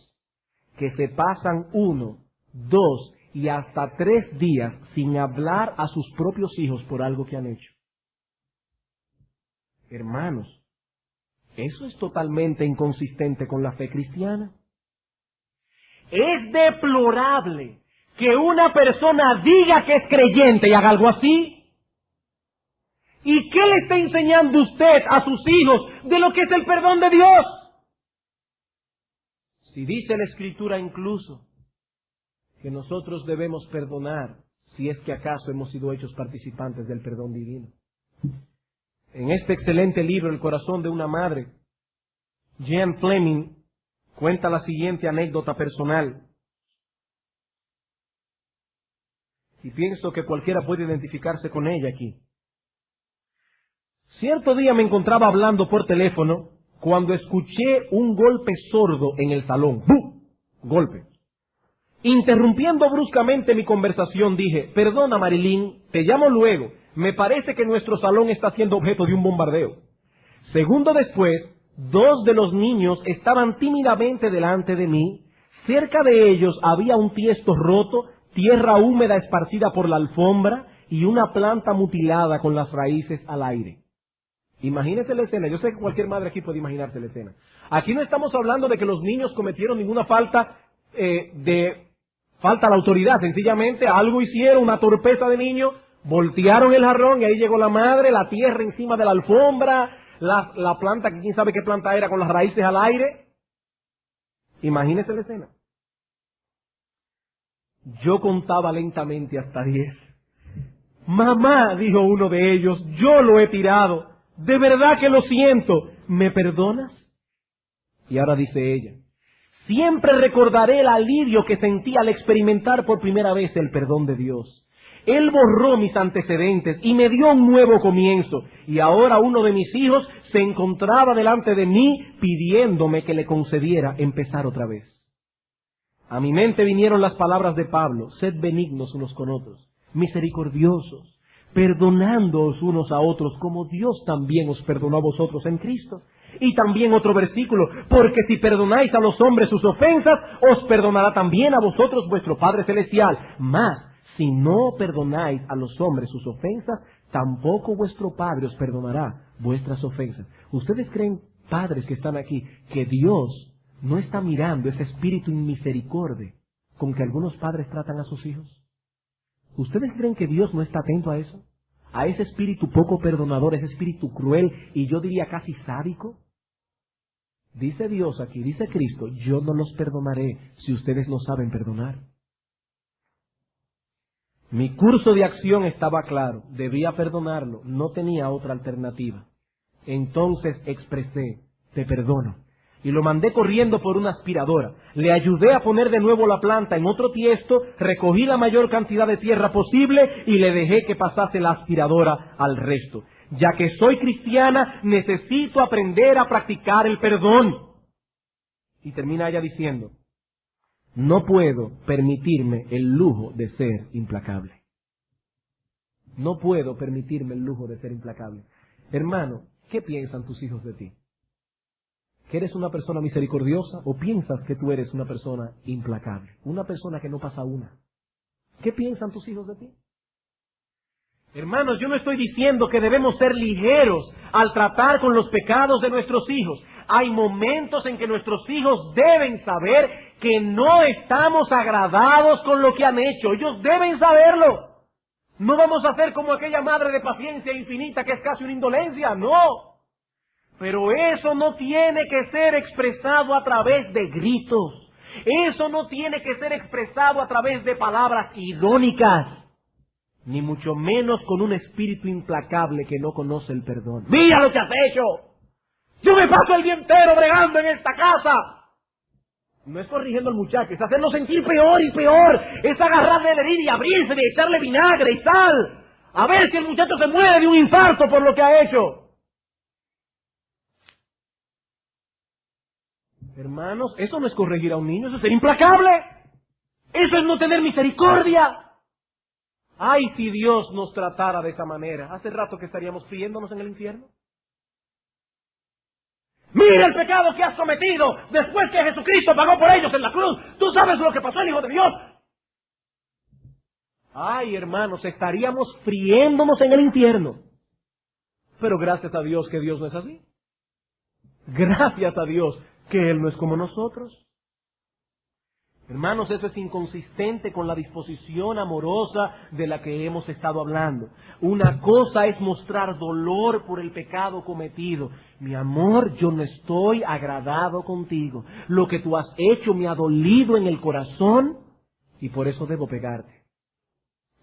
que se pasan 1, 2 y hasta 3 días sin hablar a sus propios hijos por algo que han hecho. Hermanos, eso es totalmente inconsistente con la fe cristiana. Es deplorable que una persona diga que es creyente y haga algo así. ¿Y qué le está enseñando usted a sus hijos de lo que es el perdón de Dios? Si dice la Escritura incluso que nosotros debemos perdonar si es que acaso hemos sido hechos participantes del perdón divino. En este excelente libro, El corazón de una madre, Jean Fleming cuenta la siguiente anécdota personal. Y pienso que cualquiera puede identificarse con ella aquí. Cierto día me encontraba hablando por teléfono cuando escuché un golpe sordo en el salón. ¡Bum! Golpe. Interrumpiendo bruscamente mi conversación, dije: perdona, Marilyn, te llamo luego. Me parece que nuestro salón está siendo objeto de un bombardeo. Segundo después, 2 de los niños estaban tímidamente delante de mí. Cerca de ellos había un tiesto roto, tierra húmeda esparcida por la alfombra y una planta mutilada con las raíces al aire. Imagínese la escena. Yo sé que cualquier madre aquí puede imaginarse la escena. Aquí no estamos hablando de que los niños cometieron ninguna falta falta a la autoridad. Sencillamente algo hicieron, una torpeza de niño, voltearon el jarrón y ahí llegó la madre, la tierra encima de la alfombra, la planta, que quién sabe qué planta era, con las raíces al aire. Imagínese la escena. Yo contaba lentamente hasta 10. Mamá, dijo uno de ellos, yo lo he tirado. De verdad que lo siento. ¿Me perdonas? Y ahora dice ella: siempre recordaré el alivio que sentí al experimentar por primera vez el perdón de Dios. Él borró mis antecedentes y me dio un nuevo comienzo. Y ahora uno de mis hijos se encontraba delante de mí pidiéndome que le concediera empezar otra vez. A mi mente vinieron las palabras de Pablo: sed benignos unos con otros, misericordiosos, perdonándoos unos a otros como Dios también os perdonó a vosotros en Cristo. Y también otro versículo: porque si perdonáis a los hombres sus ofensas, os perdonará también a vosotros vuestro Padre Celestial. Mas, si no perdonáis a los hombres sus ofensas, tampoco vuestro Padre os perdonará vuestras ofensas. ¿Ustedes creen, padres que están aquí, que Dios no está mirando ese espíritu inmisericordia con que algunos padres tratan a sus hijos? ¿Ustedes creen que Dios no está atento a eso? ¿A ese espíritu poco perdonador, ese espíritu cruel y yo diría casi sádico? Dice Dios aquí, dice Cristo: yo no los perdonaré si ustedes no saben perdonar. Mi curso de acción estaba claro, debía perdonarlo, no tenía otra alternativa. Entonces expresé: te perdono. Y lo mandé corriendo por una aspiradora. Le ayudé a poner de nuevo la planta en otro tiesto, recogí la mayor cantidad de tierra posible y le dejé que pasase la aspiradora al resto. Ya que soy cristiana, necesito aprender a practicar el perdón. Y termina ella diciendo: no puedo permitirme el lujo de ser implacable. No puedo permitirme el lujo de ser implacable. Hermano, ¿qué piensan tus hijos de ti? que eres una persona misericordiosa o piensas que tú eres una persona implacable? Una persona que no pasa una. ¿Qué piensan tus hijos de ti? Hermanos, yo no estoy diciendo que debemos ser ligeros al tratar con los pecados de nuestros hijos. Hay momentos en que nuestros hijos deben saber que no estamos agradados con lo que han hecho. Ellos deben saberlo. No vamos a hacer como aquella madre de paciencia infinita que es casi una indolencia, no. Pero eso no tiene que ser expresado a través de gritos. Eso no tiene que ser expresado a través de palabras irónicas. Ni mucho menos con un espíritu implacable que no conoce el perdón. ¡Mira lo que has hecho! ¡Yo me paso el día entero bregando en esta casa! No es corrigiendo al muchacho, es hacerlo sentir peor y peor. Es agarrarle de la herida y abrirse y echarle vinagre y sal. A ver si el muchacho se muere de un infarto por lo que ha hecho. Hermanos, eso no es corregir a un niño, eso es ser implacable. Eso es no tener misericordia. Ay, si Dios nos tratara de esa manera, hace rato que estaríamos friéndonos en el infierno. Mira el pecado que has cometido después que Jesucristo pagó por ellos en la cruz. Tú sabes lo que pasó, el Hijo de Dios. Ay, hermanos, estaríamos friéndonos en el infierno. Pero gracias a Dios que Dios no es así. Gracias a Dios que Él no es como nosotros. Hermanos, eso es inconsistente con la disposición amorosa de la que hemos estado hablando. Una cosa es mostrar dolor por el pecado cometido. Mi amor, yo no estoy agradado contigo. Lo que tú has hecho me ha dolido en el corazón y por eso debo pegarte.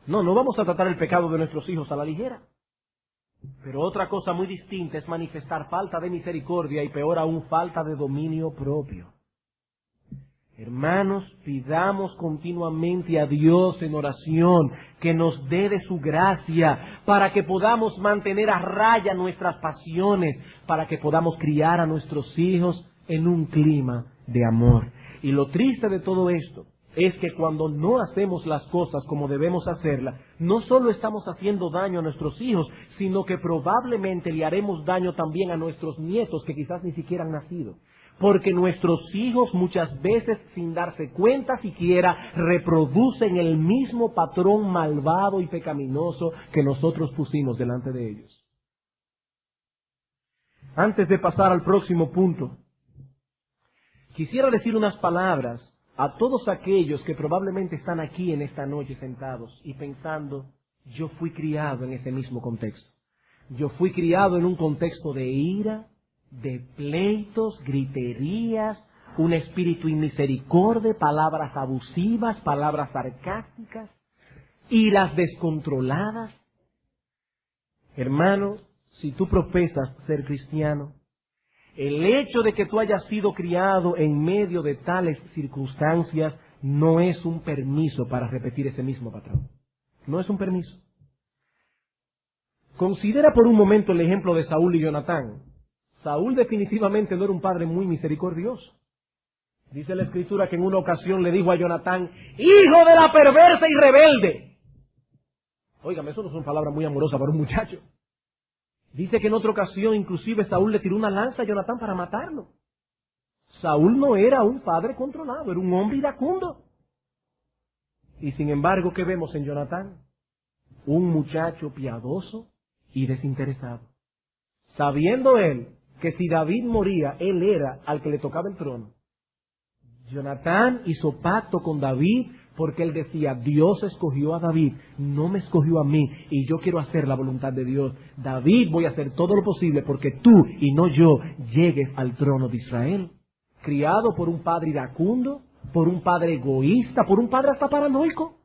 No vamos a tratar el pecado de nuestros hijos a la ligera. Pero otra cosa muy distinta es manifestar falta de misericordia y peor aún falta de dominio propio. Hermanos, pidamos continuamente a Dios en oración que nos dé de su gracia para que podamos mantener a raya nuestras pasiones, para que podamos criar a nuestros hijos en un clima de amor. Y lo triste de todo esto es que cuando no hacemos las cosas como debemos hacerlas, no solo estamos haciendo daño a nuestros hijos, sino que probablemente le haremos daño también a nuestros nietos que quizás ni siquiera han nacido. Porque nuestros hijos muchas veces, sin darse cuenta siquiera, reproducen el mismo patrón malvado y pecaminoso que nosotros pusimos delante de ellos. Antes de pasar al próximo punto, quisiera decir unas palabras a todos aquellos que probablemente están aquí en esta noche sentados y pensando, yo fui criado en ese mismo contexto. Yo fui criado en un contexto de ira, de pleitos, griterías, un espíritu inmisericordia, palabras abusivas, palabras sarcásticas, iras descontroladas. Hermano, si tú profesas ser cristiano, el hecho de que tú hayas sido criado en medio de tales circunstancias no es un permiso para repetir ese mismo patrón. No es un permiso. Considera por un momento el ejemplo de Saúl y Jonatán. Saúl definitivamente no era un padre muy misericordioso. Dice la Escritura que en una ocasión le dijo a Jonatán, hijo de la perversa y rebelde. Óigame, eso no son palabras muy amorosas para un muchacho. Dice que en otra ocasión inclusive Saúl le tiró una lanza a Jonatán para matarlo. Saúl no era un padre controlado, era un hombre iracundo. Y sin embargo, ¿qué vemos en Jonatán? Un muchacho piadoso y desinteresado. Sabiendo él que si David moría, él era al que le tocaba el trono. Jonatán hizo pacto con David porque él decía, Dios escogió a David, no me escogió a mí, y yo quiero hacer la voluntad de Dios. David, voy a hacer todo lo posible porque tú y no yo llegues al trono de Israel. Criado por un padre iracundo, por un padre egoísta, por un padre hasta paranoico.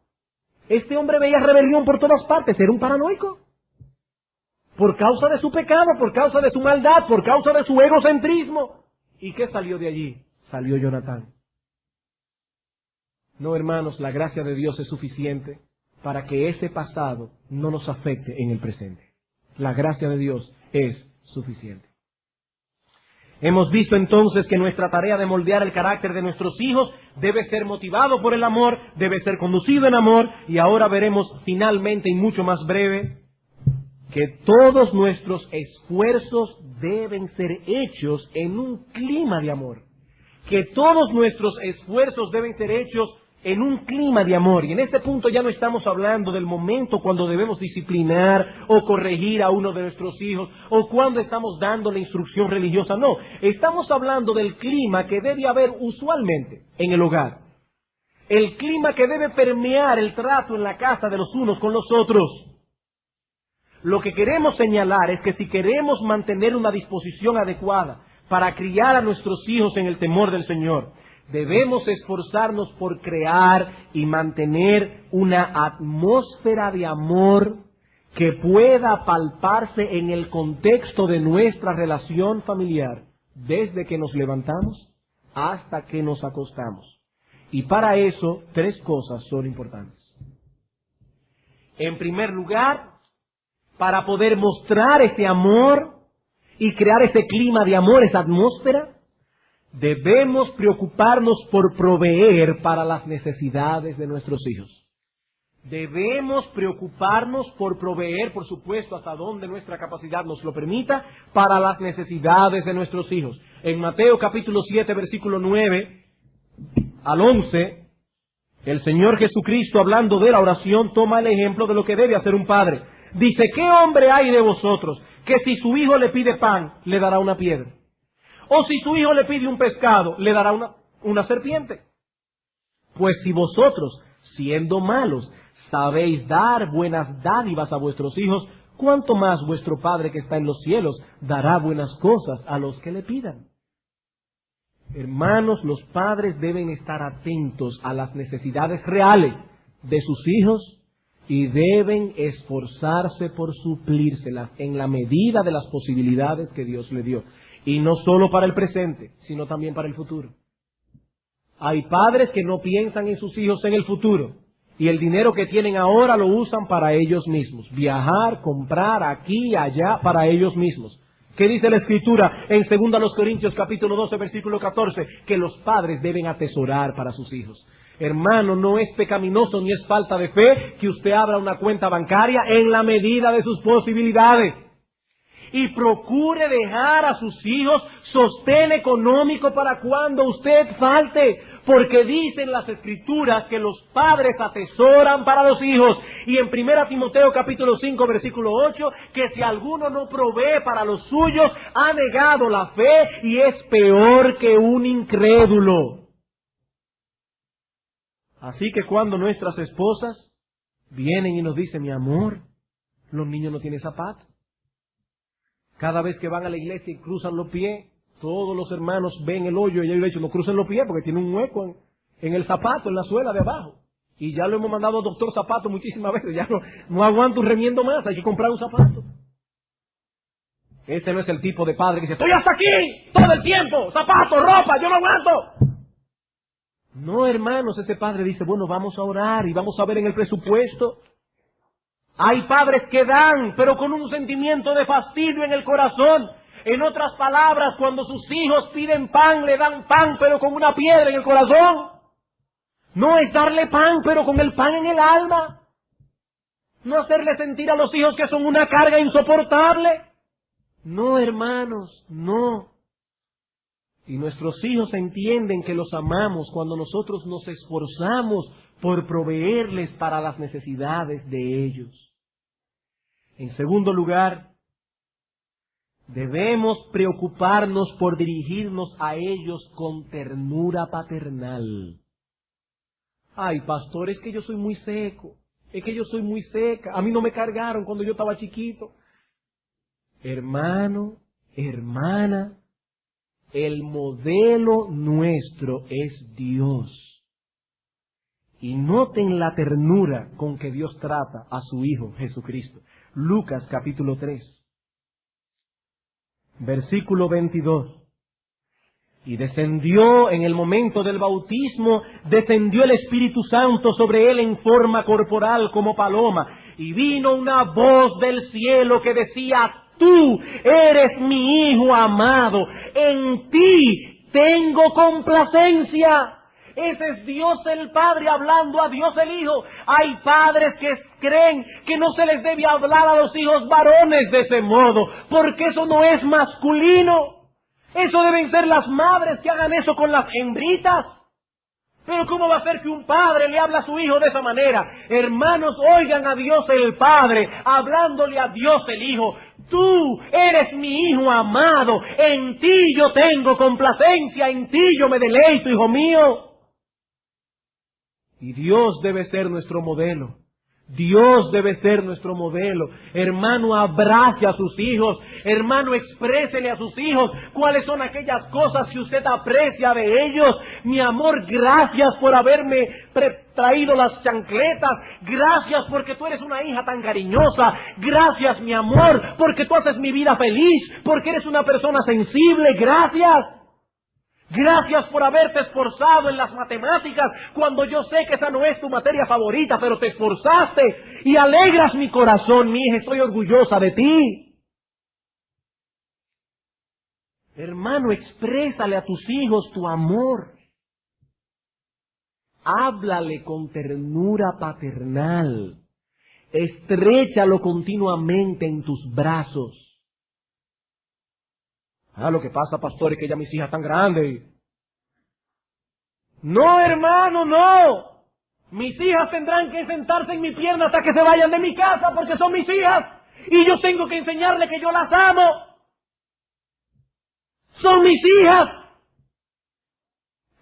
Este hombre veía rebelión por todas partes, era un paranoico. Por causa de su pecado, por causa de su maldad, por causa de su egocentrismo. ¿Y qué salió de allí? Salió Jonatán. No, hermanos, la gracia de Dios es suficiente para que ese pasado no nos afecte en el presente. La gracia de Dios es suficiente. Hemos visto entonces que nuestra tarea de moldear el carácter de nuestros hijos debe ser motivado por el amor, debe ser conducido en amor, y ahora veremos finalmente y mucho más breve que todos nuestros esfuerzos deben ser hechos en un clima de amor. Que todos nuestros esfuerzos deben ser hechos en un clima de amor. Y en este punto ya no estamos hablando del momento cuando debemos disciplinar o corregir a uno de nuestros hijos o cuando estamos dando la instrucción religiosa. No, estamos hablando del clima que debe haber usualmente en el hogar. El clima que debe permear el trato en la casa de los unos con los otros. Lo que queremos señalar es que si queremos mantener una disposición adecuada para criar a nuestros hijos en el temor del Señor, debemos esforzarnos por crear y mantener una atmósfera de amor que pueda palparse en el contexto de nuestra relación familiar, desde que nos levantamos hasta que nos acostamos. Y para eso, 3 cosas son importantes. En primer lugar, para poder mostrar ese amor y crear ese clima de amor, esa atmósfera, debemos preocuparnos por proveer para las necesidades de nuestros hijos. Debemos preocuparnos por proveer, por supuesto, hasta donde nuestra capacidad nos lo permita, para las necesidades de nuestros hijos. En Mateo capítulo 7, versículo 9 al 11, el Señor Jesucristo, hablando de la oración, toma el ejemplo de lo que debe hacer un padre. Dice, ¿qué hombre hay de vosotros que si su hijo le pide pan, le dará una piedra? O si su hijo le pide un pescado, le dará una serpiente. Pues si vosotros, siendo malos, sabéis dar buenas dádivas a vuestros hijos, ¿cuánto más vuestro Padre que está en los cielos dará buenas cosas a los que le pidan? Hermanos, los padres deben estar atentos a las necesidades reales de sus hijos y deben esforzarse por suplírselas en la medida de las posibilidades que Dios le dio. Y no solo para el presente, sino también para el futuro. Hay padres que no piensan en sus hijos en el futuro y el dinero que tienen ahora lo usan para ellos mismos. Viajar, comprar aquí y allá para ellos mismos. ¿Qué dice la Escritura en 2 Corintios capítulo 12, versículo 14? Que los padres deben atesorar para sus hijos. Hermano, no es pecaminoso ni es falta de fe que usted abra una cuenta bancaria en la medida de sus posibilidades. Y procure dejar a sus hijos sostén económico para cuando usted falte. Porque dicen las Escrituras que los padres atesoran para los hijos. Y en 1 Timoteo capítulo 5 versículo 8, que si alguno no provee para los suyos, ha negado la fe y es peor que un incrédulo. Así que cuando nuestras esposas vienen y nos dicen, mi amor, los niños no tienen zapatos. Cada vez que van a la iglesia y cruzan los pies, todos los hermanos ven el hoyo y yo le he dicho, no crucen los pies porque tiene un hueco en el zapato, en la suela de abajo. Y ya lo hemos mandado al doctor zapato muchísimas veces, ya no aguanto un remiendo más, hay que comprar un zapato. Este no es el tipo de padre que dice, estoy hasta aquí todo el tiempo, zapato, ropa, yo no aguanto. No, hermanos, ese padre dice, bueno, vamos a orar y vamos a ver en el presupuesto. Hay padres que dan, pero con un sentimiento de fastidio en el corazón. En otras palabras, cuando sus hijos piden pan, le dan pan, pero con una piedra en el corazón. No es darle pan, pero con el pan en el alma. No hacerle sentir a los hijos que son una carga insoportable. No, hermanos, no. Y nuestros hijos entienden que los amamos cuando nosotros nos esforzamos por proveerles para las necesidades de ellos. En segundo lugar, debemos preocuparnos por dirigirnos a ellos con ternura paternal. Ay, pastor, es que yo soy muy seco, es que yo soy muy seca, a mí no me cargaron cuando yo estaba chiquito. Hermano, hermana, el modelo nuestro es Dios. Y noten la ternura con que Dios trata a su Hijo Jesucristo. Lucas capítulo 3, versículo 22. Y descendió en el momento del bautismo, descendió el Espíritu Santo sobre él en forma corporal como paloma. Y vino una voz del cielo que decía, tú eres mi Hijo amado, en ti tengo complacencia. Ese es Dios el Padre hablando a Dios el Hijo. Hay padres que creen que no se les debe hablar a los hijos varones de ese modo, porque eso no es masculino. Eso deben ser las madres que hagan eso con las hembritas. Pero ¿cómo va a ser que un padre le habla a su hijo de esa manera? Hermanos, oigan a Dios el Padre, hablándole a Dios el Hijo. Tú eres mi hijo amado, en ti yo tengo complacencia, en ti yo me deleito, hijo mío. Y Dios debe ser nuestro modelo. Dios debe ser nuestro modelo. Hermano, abrace a sus hijos. Hermano, exprésele a sus hijos cuáles son aquellas cosas que usted aprecia de ellos. Mi amor, gracias por haberme traído las chancletas. Gracias porque tú eres una hija tan cariñosa. Gracias, mi amor, porque tú haces mi vida feliz. Porque eres una persona sensible. Gracias. Gracias por haberte esforzado en las matemáticas cuando yo sé que esa no es tu materia favorita, pero te esforzaste y alegras mi corazón, mi hija, estoy orgullosa de ti. Hermano, exprésale a tus hijos tu amor. Háblale con ternura paternal. Estréchalo continuamente en tus brazos. Lo que pasa, pastor, es que ya mis hijas están grandes. No, hermano, no. Mis hijas tendrán que sentarse en mi pierna hasta que se vayan de mi casa porque son mis hijas. Y yo tengo que enseñarles que yo las amo. Son mis hijas.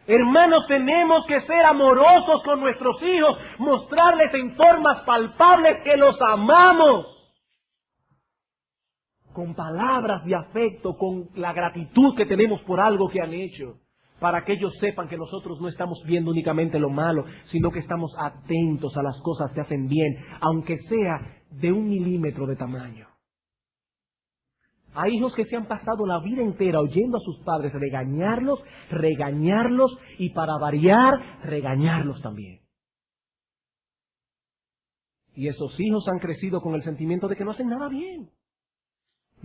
Hermanos, tenemos que ser amorosos con nuestros hijos, mostrarles en formas palpables que los amamos. Con palabras de afecto, con la gratitud que tenemos por algo que han hecho, para que ellos sepan que nosotros no estamos viendo únicamente lo malo, sino que estamos atentos a las cosas que hacen bien, aunque sea de 1 milímetro de tamaño. Hay hijos que se han pasado la vida entera oyendo a sus padres regañarlos y para variar, regañarlos también. Y esos hijos han crecido con el sentimiento de que no hacen nada bien.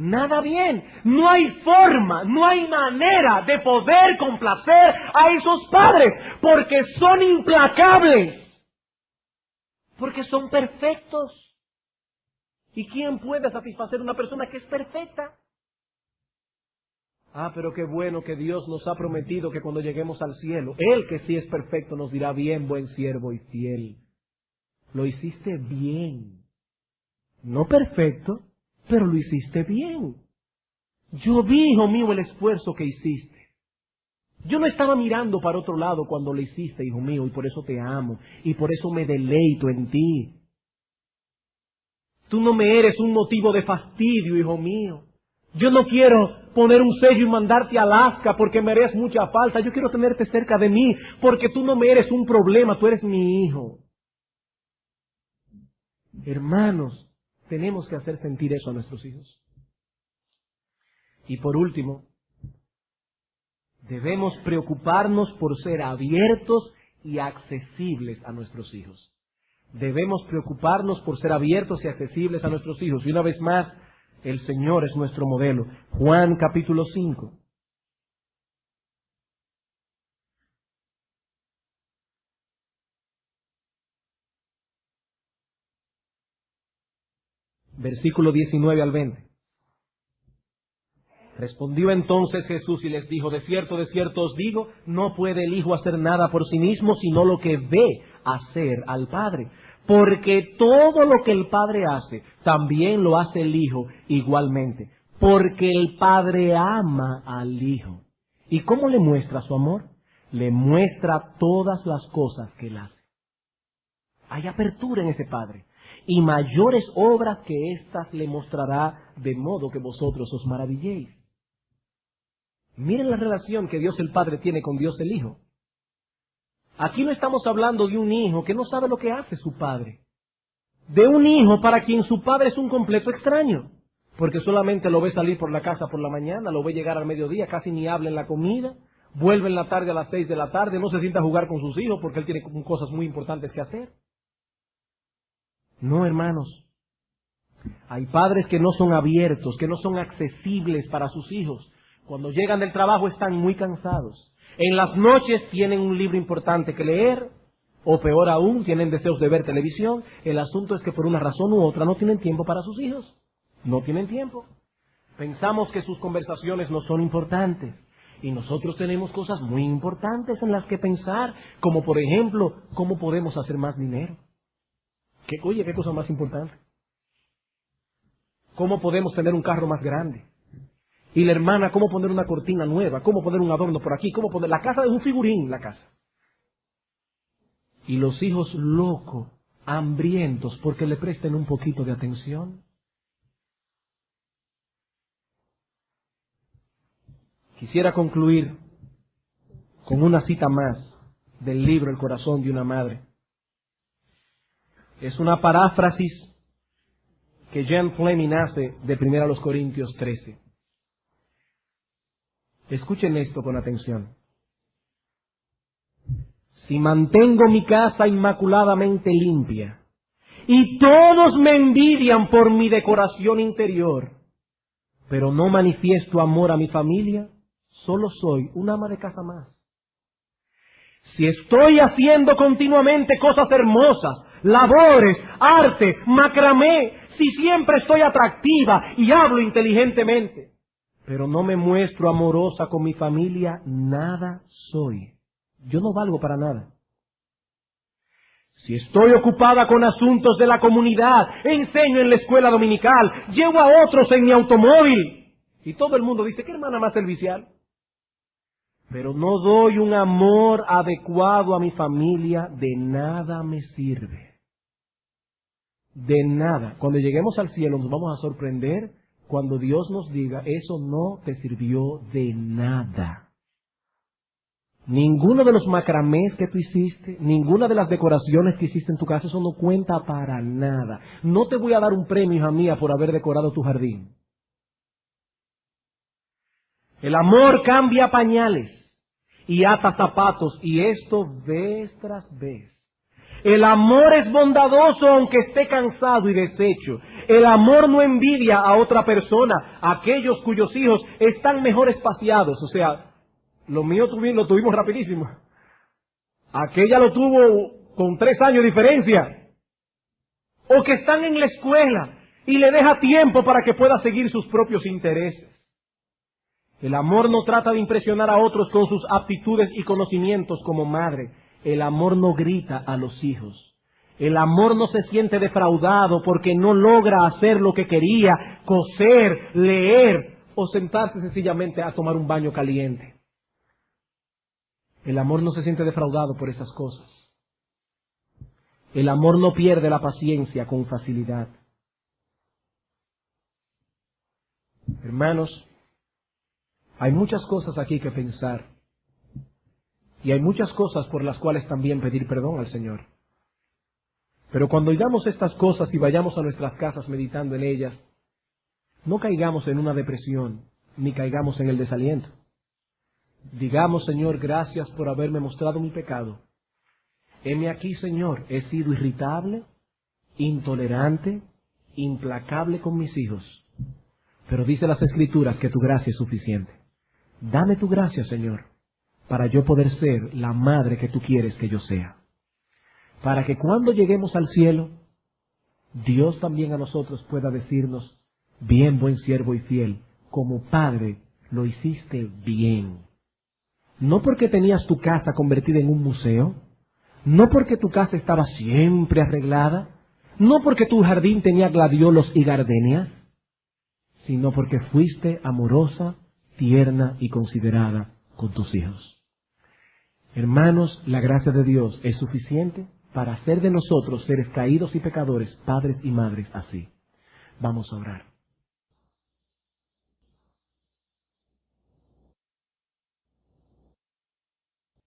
Nada bien. No hay forma, no hay manera de poder complacer a esos padres, porque son implacables, porque son perfectos. ¿Y quién puede satisfacer a una persona que es perfecta? Pero qué bueno que Dios nos ha prometido que cuando lleguemos al cielo, Él que sí es perfecto nos dirá: bien, buen siervo y fiel. Lo hiciste bien. No perfecto, pero lo hiciste bien. Yo vi, hijo mío, el esfuerzo que hiciste. Yo no estaba mirando para otro lado cuando lo hiciste, hijo mío, y por eso te amo, y por eso me deleito en ti. Tú no me eres un motivo de fastidio, hijo mío. Yo no quiero poner un sello y mandarte a Alaska porque me harías mucha falta. Yo quiero tenerte cerca de mí porque tú no me eres un problema, tú eres mi hijo. Hermanos, tenemos que hacer sentir eso a nuestros hijos. Y por último, debemos preocuparnos por ser abiertos y accesibles a nuestros hijos. Debemos preocuparnos por ser abiertos y accesibles a nuestros hijos. Y una vez más, el Señor es nuestro modelo. Juan capítulo 5. Versículo 19 al 20. Respondió entonces Jesús y les dijo: de cierto os digo, no puede el Hijo hacer nada por sí mismo, sino lo que ve hacer al Padre. Porque todo lo que el Padre hace, también lo hace el Hijo igualmente. Porque el Padre ama al Hijo. ¿Y cómo le muestra su amor? Le muestra todas las cosas que Él hace. Hay apertura en ese Padre. Y mayores obras que éstas le mostrará, de modo que vosotros os maravilléis. Miren la relación que Dios el Padre tiene con Dios el Hijo. Aquí no estamos hablando de un hijo que no sabe lo que hace su padre. De un hijo para quien su padre es un completo extraño. Porque solamente lo ve salir por la casa por la mañana, lo ve llegar al mediodía, casi ni habla en la comida, vuelve en la tarde a las 6 de la tarde, no se sienta a jugar con sus hijos porque él tiene cosas muy importantes que hacer. No, hermanos. Hay padres que no son abiertos, que no son accesibles para sus hijos. Cuando llegan del trabajo están muy cansados. En las noches tienen un libro importante que leer, O peor aún, tienen deseos de ver televisión. El asunto es que por una razón u otra no tienen tiempo para sus hijos. No tienen tiempo. Pensamos que sus conversaciones no son importantes. Y nosotros tenemos cosas muy importantes en las que pensar, como por ejemplo, cómo podemos hacer más dinero. Oye, ¿qué cosa más importante? ¿Cómo podemos tener un carro más grande? Y la hermana, ¿cómo poner una cortina nueva? ¿Cómo poner un adorno por aquí? ¿Cómo poner la casa de un figurín, la casa? Y los hijos locos, hambrientos, porque le presten un poquito de atención. Quisiera concluir con una cita más del libro El corazón de una madre. Es una paráfrasis que Jan Fleming hace de 1 Corintios 13. Escuchen esto con atención. Si mantengo mi casa inmaculadamente limpia y todos me envidian por mi decoración interior, pero no manifiesto amor a mi familia, solo soy un ama de casa más. Si estoy haciendo continuamente cosas hermosas, labores, arte, macramé, si siempre estoy atractiva y hablo inteligentemente, pero no me muestro amorosa con mi familia, nada soy. Yo no valgo para nada. Si estoy ocupada con asuntos de la comunidad, enseño en la escuela dominical, llevo a otros en mi automóvil, y todo el mundo dice, ¿qué hermana más servicial? Pero no doy un amor adecuado a mi familia, de nada me sirve. De nada. Cuando lleguemos al cielo nos vamos a sorprender cuando Dios nos diga, eso no te sirvió de nada. Ninguno de los macramés que tú hiciste, ninguna de las decoraciones que hiciste en tu casa, eso no cuenta para nada. No te voy a dar un premio, hija mía, por haber decorado tu jardín. El amor cambia pañales y ata zapatos, y esto vez tras vez. El amor es bondadoso aunque esté cansado y deshecho. El amor no envidia a otra persona, a aquellos cuyos hijos están mejor espaciados. O sea, lo mío lo tuvimos rapidísimo. Aquella lo tuvo con 3 años de diferencia. O que están en la escuela y le deja tiempo para que pueda seguir sus propios intereses. El amor no trata de impresionar a otros con sus aptitudes y conocimientos como madre. El amor no grita a los hijos. El amor no se siente defraudado porque no logra hacer lo que quería, coser, leer o sentarse sencillamente a tomar un baño caliente. El amor no se siente defraudado por esas cosas. El amor no pierde la paciencia con facilidad. Hermanos, hay muchas cosas aquí que pensar. Y hay muchas cosas por las cuales también pedir perdón al Señor. Pero cuando oigamos estas cosas y vayamos a nuestras casas meditando en ellas, no caigamos en una depresión, ni caigamos en el desaliento. Digamos, Señor, gracias por haberme mostrado mi pecado. Heme aquí, Señor, he sido irritable, intolerante, implacable con mis hijos. Pero dice las Escrituras que tu gracia es suficiente. Dame tu gracia, Señor, para yo poder ser la madre que tú quieres que yo sea. Para que cuando lleguemos al cielo, Dios también a nosotros pueda decirnos, bien, buen siervo y fiel, como padre lo hiciste bien. No porque tenías tu casa convertida en un museo, no porque tu casa estaba siempre arreglada, no porque tu jardín tenía gladiolos y gardenias, sino porque fuiste amorosa, tierna y considerada con tus hijos. Hermanos, la gracia de Dios es suficiente para hacer de nosotros seres caídos y pecadores, padres y madres así. Vamos a orar.